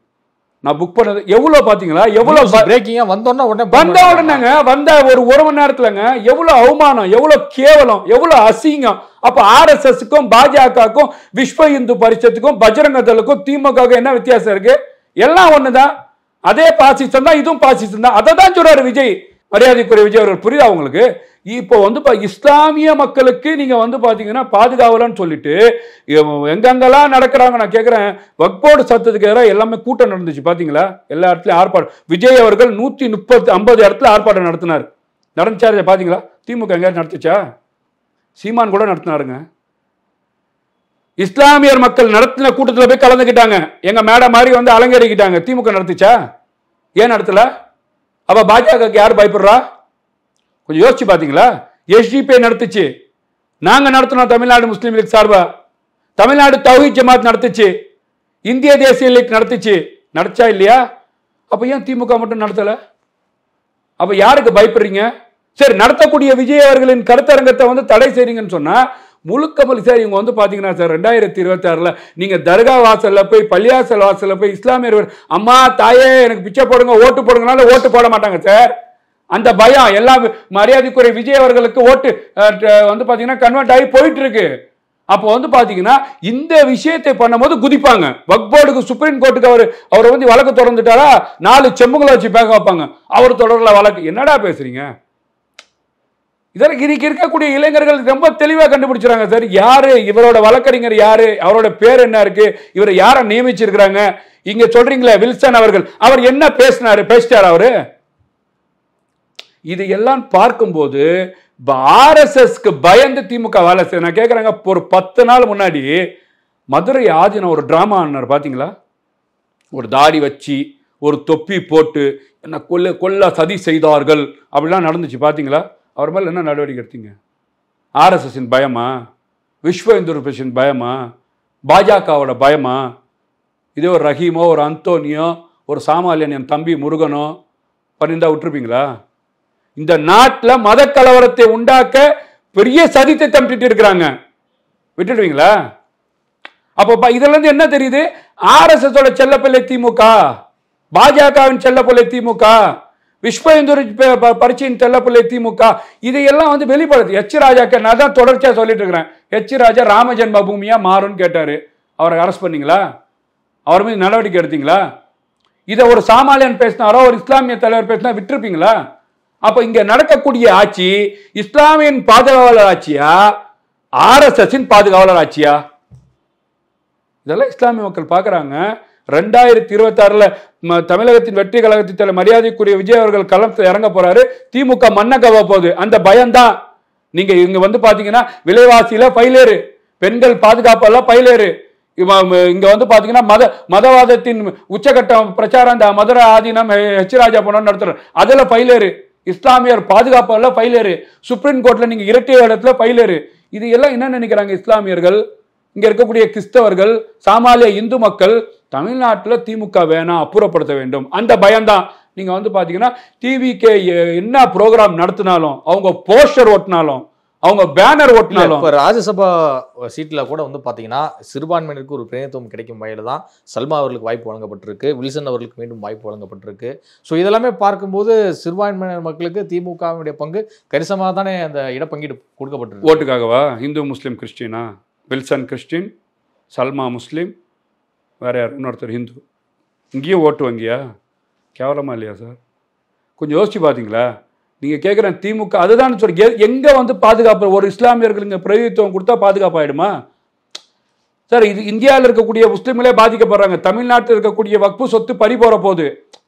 நான் புக் பண்ணது எவ்வளவு பாத்தீங்களா, எவ்வளவு பிரேக்கிங்கா வந்த உடனேங்க வந்த ஒரு மணி நேரத்துலங்க எவ்வளவு அவமானம், எவ்வளவு கேவலம், எவ்வளவு அசிங்கம். அப்ப RSSக்கும் பாஜகவுக்கும் விஸ்வ இந்து பரிஷத்துக்கும் பஜ்ரங்க தளுக்கும் திமுகவுக்கும் என்ன வித்தியாசம் இருக்கு? எல்லாம் ஒண்ணுதான், அதே பாசிசம் தான், இதுவும் பாசிசம் தான். அதை தான் சொல்றாரு விஜய், மரியாதைக்குரிய விஜய் அவர்கள். புரியுதா உங்களுக்கு? இப்போ இஸ்லாமிய மக்களுக்கு நீங்க பாத்தீங்கன்னா பாதுகாவலன்னு சொல்லிட்டு எங்கெங்கெல்லாம் நடக்கிறாங்க. நான் கேட்கிறேன், வக்ஃப் போர்டு சத்தத்துக்கு எதிராக எல்லாமே கூட்டம் நடந்துச்சு பாத்தீங்களா? எல்லா இடத்துலயும் ஆர்ப்பாட்டம். விஜய் அவர்கள் 150 இடத்துல ஆர்ப்பாட்டம் நடத்தினார். நடந்துச்சா பாத்தீங்களா? திமுக எங்கேயாவது நடத்துச்சா? சீமான் கூட நடத்தினாருங்க. இஸ்லாமியர் மக்கள் நடத்தின கூட்டத்தில் போய் கலந்துக்கிட்டாங்க. எங்க மேடம் மாதிரி அலங்கரிக்கிட்டாங்க. திமுக நடத்துச்சா? ஏன் நடத்தல? அப்ப பாஜகவுக்கு யார் பயப்படுறா? கொஞ்சம் யோசிச்சு பாத்தீங்களா? SDP நடத்துச்சு, நாங்க நடத்தினோம். தமிழ்நாடு முஸ்லீம் லீக் சார்பா தமிழ்நாடு தௌஹீத் ஜமாத் நடத்துச்சு, இந்திய தேசிய லீக் நடத்துச்சு. நடச்சா இல்லையா? அப்ப ஏன் திமுக மட்டும் நடத்தல? அப்ப யாருக்கு பயப்படுறீங்க? சரி, நடத்தக்கூடிய விஜய் அவர்களின் கருத்தரங்கத்தை தடை செய்றீங்கன்னு சொன்னா முழுக்க சார் இவங்க பாத்தீங்கன்னா சார் 2026 நீங்க தர்கா வாசல்ல போய், பள்ளியாசல் வாசல்ல போய் இஸ்லாமியர் அம்மா தாயே எனக்கு பிச்சை போடுங்க, ஓட்டு போடுங்கனால ஓட்டு போட மாட்டாங்க சார். அந்த பயம் எல்லாம் மரியாதைக்குரிய விஜய் அவர்களுக்கு ஓட்டு பாத்தீங்கன்னா கன்வெர்ட் ஆகி போயிட்டு இருக்கு. அப்போ பாத்தீங்கன்னா இந்த விஷயத்தை பண்ணும்போது குதிப்பாங்க. வக்ஃப் போர்டுக்கு சுப்ரீம் கோர்ட்டுக்கு அவர் வழக்கு தொடர்ந்துட்டாரா, 4 செம்புங்களை வச்சு பேக்க வைப்பாங்க. அவர் தொடர்ல வழக்கு. என்னடா பேசுறீங்க? இதற்கு இருக்கக்கூடிய இளைஞர்கள் ரொம்ப தெளிவா கண்டுபிடிச்சாங்க சார். யாரு இவரோட வழக்கறிஞர், யாரு, அவரோட பேர் என்ன இருக்கு, இவரை யாரை நியமிச்சிருக்கிறாங்க. இங்க சொல்றீங்களே வில்சன் அவர்கள், அவர் என்ன பேசிட்டார் அவரு? இது எல்லாம் பார்க்கும்போது RSSக்கு பயந்து திமுக வேலை செய்ய. நான் கேட்கறேங்க, ஒரு 10 நாள் முன்னாடி மதுரை ஆதீனம் ஒரு டிராமா ஆனார் பாத்தீங்களா? ஒரு தாடி வச்சு, ஒரு தொப்பி போட்டு என்ன கொல்ல சதி செய்தார்கள் அப்படிலாம் நடந்துச்சு பாத்தீங்களா? அவர் மேல என்ன நடவடிக்கை எடுத்தீங்க? RSSின் பயமா? விஸ்வ இந்து பரிஷத்தின் பயமா? பாஜகவோட பயமா? இதே ஒரு ரஹீமோ, ஒரு அந்தோனியோ, ஒரு சாமாலியன், என் தம்பி முருகனோ பண்ணியிருந்தா விட்டுருப்பீங்களா? இந்த நாட்டில் மத கலவரத்தை உண்டாக்க பெரிய சதி திட்டம் இருக்கிறாங்க. விட்டுடுவீங்களா? அப்போ இதுல இருந்து என்ன தெரியுது? RSSோட செல்லப்பிள்ளை திமுக, பாஜகவின் செல்லப்பிள்ளை திமுக, விஸ்வ இந்து பரிஷத்தின் செல்லப்பிள்ளை திமுக. இதையெல்லாம் வெளிப்படுது. ராஜாக்கு நான் தான் தொடர்ச்சியா சொல்லிட்டு இருக்கிறேன். ராஜா ராம ஜென்ம பூமியா மாறும்னு கேட்டாரு. அவரை அரெஸ்ட் பண்ணீங்களா? அவர் மீது நடவடிக்கை எடுத்தீங்களா? இதை ஒரு சாமாலியன் பேசினாரோ, ஒரு இஸ்லாமிய தலைவர் பேசினா விட்டுருப்பீங்களா? அப்ப இங்க நடக்கக்கூடிய ஆட்சி இஸ்லாமியின் பாதுகாவலர் ஆட்சியா, RSSின் பாதுகாவலர் ஆட்சியா? இதெல்லாம் இஸ்லாமிய மக்கள் பாக்குறாங்க. 2026 தமிழகத்தின் வெற்றி கழகத்தின் தலைவர் மரியாதைக்குரிய விஜய் அவர்கள் களத்தில் இறங்க போறாரு. திமுக மண்ணை கவ போகுது. அந்த பயம்தான். நீங்க இங்க பாத்தீங்கன்னா விலைவாசியில பயிலேறு, பெண்கள் பாதுகாப்பெல்லாம் பயிலேறு. இங்க பாத்தீங்கன்னா மதவாதத்தின் உச்சகட்டம் பிரச்சாரம் இந்த மதுரை ஆதீனம் ராஜா போனோம்னு நடத்துறோம். அதுல பயிலேறு. இஸ்லாமியர் பாதுகாப்பு பயிலேறு. சுப்ரீம் கோர்ட்ல நீங்க இரட்டை இடத்துல பயிலேறு. இது எல்லாம் என்ன நினைக்கிறாங்க இஸ்லாமியர்கள், இங்க இருக்கக்கூடிய கிறிஸ்தவர்கள், சாமானிய இந்து மக்கள்? தமிழ்நாட்டில் திமுக வேணாம், அப்புறப்படுத்த வேண்டும். அந்த பயம்தான். நீங்க பாத்தீங்கன்னா டிவிக்கு என்ன ப்ரோக்ராம் நடத்தினாலும், அவங்க போஸ்டர் ஓட்டினாலும், அவங்க பேனர் ஓட்டினாலும், இப்போ ராஜ்யசபா சீட்ல கூட பாத்தீங்கன்னா சிறுபான்மையினருக்கு ஒரு பிரதிநிதித்துவம் கிடைக்கும் வகையில தான் சல்மா அவர்களுக்கு வாய்ப்பு வழங்கப்பட்டிருக்கு, வில்சன் அவர்களுக்கு மீண்டும் வாய்ப்பு வழங்கப்பட்டிருக்கு. ஸோ இதெல்லாமே பார்க்கும்போது சிறுபான்மையினர் மக்களுக்கு திமுகவுடைய பங்கு கணிசமாக தானே அந்த இடப்பங்கீடு கொடுக்கப்பட்டிருக்கு. ஓட்டுக்காகவா? இந்து முஸ்லீம் கிறிஸ்டினா? வில்சன் கிறிஸ்டின், சல்மா முஸ்லீம், வேற யார்? இன்னொருத்தர் ஹிந்து. இங்கேயும் ஓட்டு வங்கியா? கேவலமா இல்லையா சார்? கொஞ்சம் யோசிச்சு பார்த்தீங்களா? நீங்கள் கேட்குற திமுக அதுதான் சொல்லி எங்கே பாதுகாப்பு, ஒரு இஸ்லாமியர்கள் இங்கே பிரதிநிதித்துவம் கொடுத்தா பாதுகாப்பு ஆகிடுமா சார்? இது இந்தியாவில் இருக்கக்கூடிய முஸ்லீம்களே பாதிக்கப்படுறாங்க. தமிழ்நாட்டில் இருக்கக்கூடிய வக்ஃபு சொத்து பறி போற போது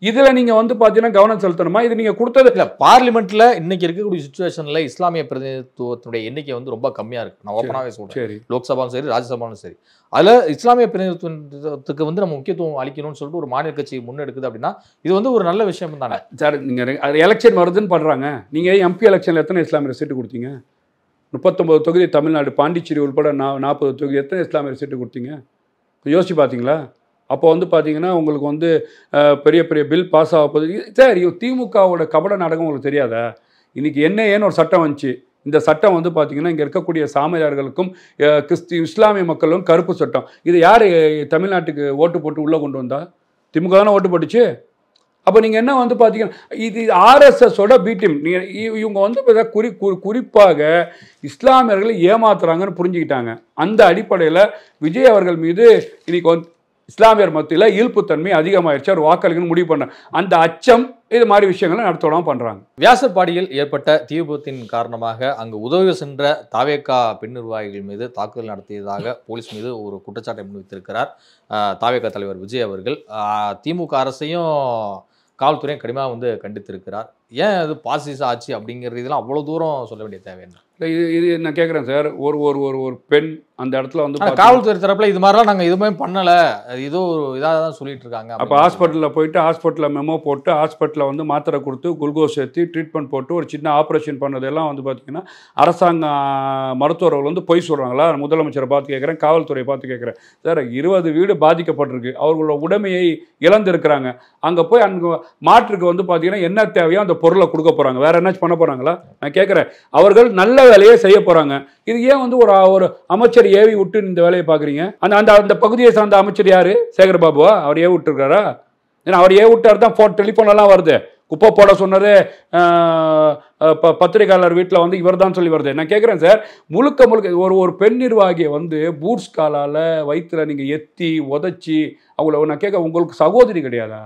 இதுல நீங்க பார்த்தீங்கன்னா கவனம் செலுத்தணுமா? இது நீங்க கொடுத்தது இல்லை. பார்லிமெண்ட்ல இன்னைக்கு இருக்கக்கூடிய சுச்சுவேஷன்ல இஸ்லாமிய பிரதிநிதித்துவத்துடைய எண்ணிக்கை ரொம்ப கம்மியா இருக்கு. நான் ஓப்பனாவே சொல்றேன். லோக்சபாவும் சரி, ராஜ்யசபாவும் சரி, அதுல இஸ்லாமிய பிரதிநிதித்துவத்துக்கு நம்ம முக்கியத்துவம் அளிக்கணும்னு சொல்லிட்டு ஒரு மாநில கட்சி முன்னெடுக்குது அப்படின்னா இது ஒரு நல்ல விஷயம் தானே சார். நீங்க எலெக்ஷன் வருதுன்னு பண்றாங்க. நீங்க MP எலெக்ஷன்ல எத்தனை இஸ்லாமியர் சீட்டு கொடுத்தீங்க? 39 தொகுதி தமிழ்நாடு, பாண்டிச்சேரி உட்பட 40 தொகுதி. எத்தனை இஸ்லாமியர் சீட்டு கொடுத்தீங்க? யோசிச்சு பார்த்தீங்களா? அப்போ பார்த்தீங்கன்னா உங்களுக்கு பெரிய பெரிய பில் பாஸ் ஆக போகுது சார். திமுகவோட கபட நாடகம் உங்களுக்கு தெரியாதா? இன்னைக்கு ஏன்னு ஒரு சட்டம் வந்துச்சு. இந்த சட்டம் வந்து பார்த்தீங்கன்னா இங்கே இருக்கக்கூடிய சாமியார்களுக்கும் இஸ்லாமிய மக்களும் கருப்பு சட்டம். இது யார் தமிழ்நாட்டுக்கு ஓட்டு போட்டு உள்ளே கொண்டு வந்தா? திமுக தானே ஓட்டு போட்டுச்சு. அப்போ நீங்கள் என்ன வந்து பார்த்தீங்கன்னா இது ஆர்எஸ்எஸோட பீட்டிம். இவங்க வந்து குறிப்பாக இஸ்லாமியர்களை ஏமாத்துறாங்கன்னு புரிஞ்சுக்கிட்டாங்க. அந்த அடிப்படையில் விஜய் அவர்கள் மீது இன்னைக்கு வந்து இஸ்லாமியர் மத்தியில் ஈர்ப்புத்தன்மை அதிகமாகிடுச்சு. அவர் வாக்களிக்கணும்னு முடிவு பண்ண அந்த அச்சம் இது மாதிரி விஷயங்களை நடத்தலாம் பண்ணுறாங்க. வியாசர்பாடியில் ஏற்பட்ட தீ விபத்தின் காரணமாக அங்கு உதவி சென்ற தாவேகா பெண் நிர்வாகிகள் மீது தாக்குதல் நடத்தியதாக போலீஸ் மீது ஒரு குற்றச்சாட்டை முன்வைத்திருக்கிறார் தாவேகா தலைவர் விஜய் அவர்கள். திமுக அரசையும் காவல்துறையும் கடுமையாக வந்து கண்டித்திருக்கிறார். ஏன் அது பாசிச ஆட்சி அப்படிங்கிற இதெல்லாம் அவ்வளோ தூரம் சொல்ல வேண்டிய தேவை என்ன? இது நான் கேட்குறேன் சார். ஒரு பெண் அந்த இடத்துல வந்து காவல்துறை தரப்புல இது மாதிரிலாம் நாங்கள் எதுவுமே பண்ணலை, ஏதோ ஒரு இதாக தான் சொல்லிட்டு இருக்காங்க. அப்போ ஹாஸ்பிட்டலில் போயிட்டு ஹாஸ்பிட்டலில் மெமோ போட்டு ஹாஸ்பிட்டலில் வந்து மாத்திரை கொடுத்து குளுக்கோஸ் ஏற்றி ட்ரீட்மெண்ட் போட்டு ஒரு சின்ன ஆப்ரேஷன் பண்ணதெல்லாம் வந்து பார்த்திங்கன்னா அரசாங்க மருத்துவர்கள் வந்து பொய் சொல்கிறாங்களா? முதலமைச்சரை பார்த்து கேட்குறேன், காவல்துறையை பார்த்து கேட்குறேன். சார் 20 வீடு பாதிக்கப்பட்டிருக்கு, அவர்களோட உடைமையை இழந்திருக்கிறாங்க. அங்கே போய் அங்கே மாற்றுக்கு வந்து பார்த்தீங்கன்னா என்ன தேவையோ அந்த பொருளை கொடுக்க போகிறாங்க. வேறு என்னாச்சும் பண்ண போகிறாங்களா? நான் கேட்குறேன். அவர்கள் நல்ல வேலையை செய்ய போகிறாங்க. இது ஏன் வந்து ஒரு அமைச்சர் ஏவி விட்டு இந்த வேலையை பார்க்குறீங்க? அந்த பகுதியை சார்ந்த அமைச்சர் யாரு? சேகர் பாபுவா? அவர் ஏவி விட்டுருக்காரா? ஏன்னா அவர் ஏவி விட்டார் தான் டெலிஃபோன் எல்லாம் வருது. குப்பை போட சொன்னது பத்திரிகையாளர் வீட்டில் வந்து இவர் தான் சொல்லி வருது. நான் கேட்குறேன் சார், முழுக்க ஒரு பெண் நிர்வாகியை வந்து பூட்ஸ் காலால் வயிற்றுல நீங்கள் எத்தி உதச்சி அவங்கள நான் கேட்க, உங்களுக்கு சகோதரி கிடையாதா?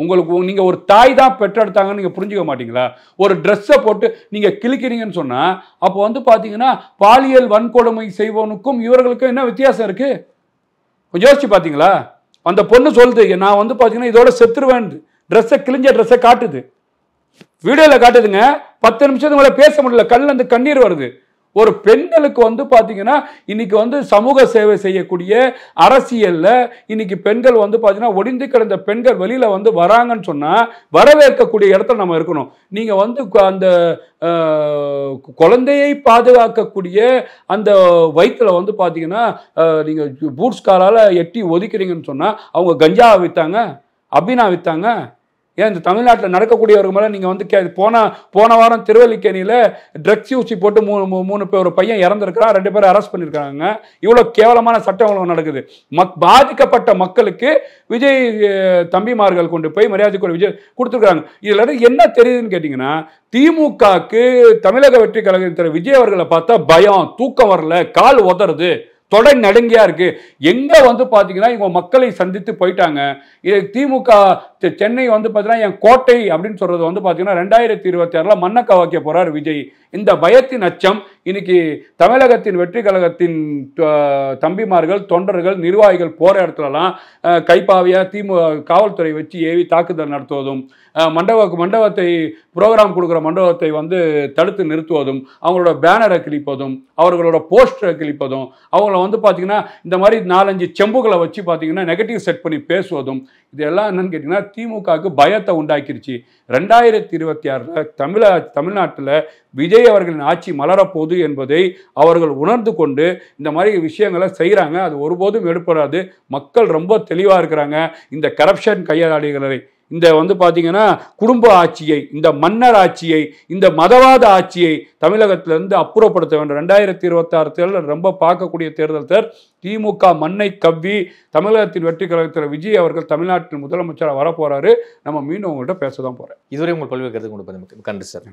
உங்களுக்கு நீங்கள் ஒரு தாய் தான் பெற்றெடுத்தாங்கன்னு நீங்கள் புரிஞ்சுக்க மாட்டீங்களா? ஒரு ட்ரெஸ்ஸை போட்டு நீங்கள் கிழிக்கிறீங்கன்னு சொன்னால் அப்போ வந்து பார்த்தீங்கன்னா பாலியல் வன்கொடுமை செய்வனுக்கும் இவர்களுக்கும் என்ன வித்தியாசம் இருக்குது? கொஞ்சம் யோசிச்சு பார்த்தீங்களா? அந்த பொண்ணு சொல்லுது, நான் வந்து பார்த்தீங்கன்னா இதோட செத்துருவேன். ட்ரெஸ்ஸை கிழிஞ்ச ட்ரெஸ்ஸை காட்டுது, வீடியோவில் காட்டுதுங்க. 10 நிமிஷத்துக்கு மேலே பேச முடியல, கண்ணில் அந்த கண்ணீர் வருது. ஒரு பெண்களுக்கு வந்து பார்த்தீங்கன்னா இன்னைக்கு வந்து சமூக சேவை செய்யக்கூடிய அரசியல்ல இன்னைக்கு பெண்கள் வந்து பார்த்தீங்கன்னா ஒடிந்து கிடந்த பெண்கள் வெளியில வந்து வராங்கன்னு சொன்னா வரவேற்கக்கூடிய இடத்துல நம்ம இருக்கணும். நீங்க வந்து அந்த குழந்தையை பாதுகாக்கக்கூடிய அந்த வயிற்றுல வந்து பார்த்தீங்கன்னா நீங்க பூட்ஸ் காலால எட்டி ஒதுக்கிறீங்கன்னு சொன்னா அவங்க கஞ்சா வித்தாங்க, அபினா வித்தாங்க. ஏன் இந்த தமிழ்நாட்டில் நடக்கக்கூடியவர்கள் மேலே நீங்கள் வந்து போன வாரம் திருவல்லிக்கேணியில் ட்ரக்ஸ் ஊசி போட்டு மூணு பேர் ஒரு பையன் இறந்துருக்கிறான், 2 பேரை அரெஸ்ட் பண்ணியிருக்காங்க. இவ்வளோ கேவலமான சட்டம் நடக்குது. பாதிக்கப்பட்ட மக்களுக்கு விஜய் தம்பிமார்கள் கொண்டு போய் மரியாதைக்குரிய விஜய் கொடுத்துருக்காங்க. இதில் என்ன தெரியுதுன்னு கேட்டிங்கன்னா திமுகவுக்கு தமிழக வெற்றி கழகத்தின் விஜய் அவர்களை பார்த்தா பயம், தூக்கம் வரல, கால் உதறது, தொடை நடுங்கியா இருக்கு. எங்க வந்து பாத்தீங்கன்னா இவங்க மக்களை சந்தித்து போயிட்டாங்க. திமுக சென்னை வந்து பாத்தீங்கன்னா என் கோட்டை அப்படின்னு சொல்றது வந்து பாத்தீங்கன்னா 2026 மண்ணக்க வைக்க போறார் விஜய். இந்த பயத்தின் அச்சம் இன்னைக்கு தமிழகத்தின் வெற்றி கழகத்தின் தம்பிமார்கள், தொண்டர்கள், நிர்வாகிகள் போற இடத்துலலாம் கைப்பாவியா காவல்துறை வச்சு ஏவி தாக்குதல் நடத்துவதும், மண்டபத்தை புரோகிராம் கொடுக்குற மண்டபத்தை வந்து தடுத்து நிறுத்துவதும், அவங்களோட பேனரை கிழிப்பதும், அவர்களோட போஸ்டரை கிழிப்பதும், அவங்கள வந்து பார்த்தீங்கன்னா இந்த மாதிரி 4-5 செம்புகளை வச்சு பார்த்தீங்கன்னா நெகட்டிவ் செட் பண்ணி பேசுவதும், இதெல்லாம் என்னன்னு கேட்டிங்கன்னா திமுகவுக்கு பயத்தை உண்டாக்கிருச்சு. 2026 தமிழ்நாட்டில் விஜய் அவர்களின் ஆட்சி மலரப்போகுது என்பதை அவர்கள் உணர்ந்து கொண்டு இந்த மாதிரி விஷயங்களை செய்கிறாங்க. அது ஒருபோதும் எடுப்படாது. மக்கள் ரொம்ப தெளிவாக இருக்கிறாங்க. இந்த கரப்ஷன் கையாளிகளை, இந்த வந்து பார்த்தீங்கன்னா குடும்ப ஆட்சியை, இந்த மன்னர் ஆட்சியை, இந்த மதவாத ஆட்சியை தமிழகத்திலிருந்து அப்புறப்படுத்த வேண்டும். 2026 தேர்தல் ரொம்ப பார்க்கக்கூடிய தேர்தல் சார். திமுக மண்ணை கவ்வி தமிழகத்தின் வெற்றி கழகத்தில் விஜய் அவர்கள் தமிழ்நாட்டின் முதலமைச்சராக வரப்போறாரு. நம்ம மீண்டும் உங்கள்கிட்ட பேச தான் போகிறேன். இதுவரை உங்கள் பல்வேறு கருத்து கொண்டு நன்றி சார்.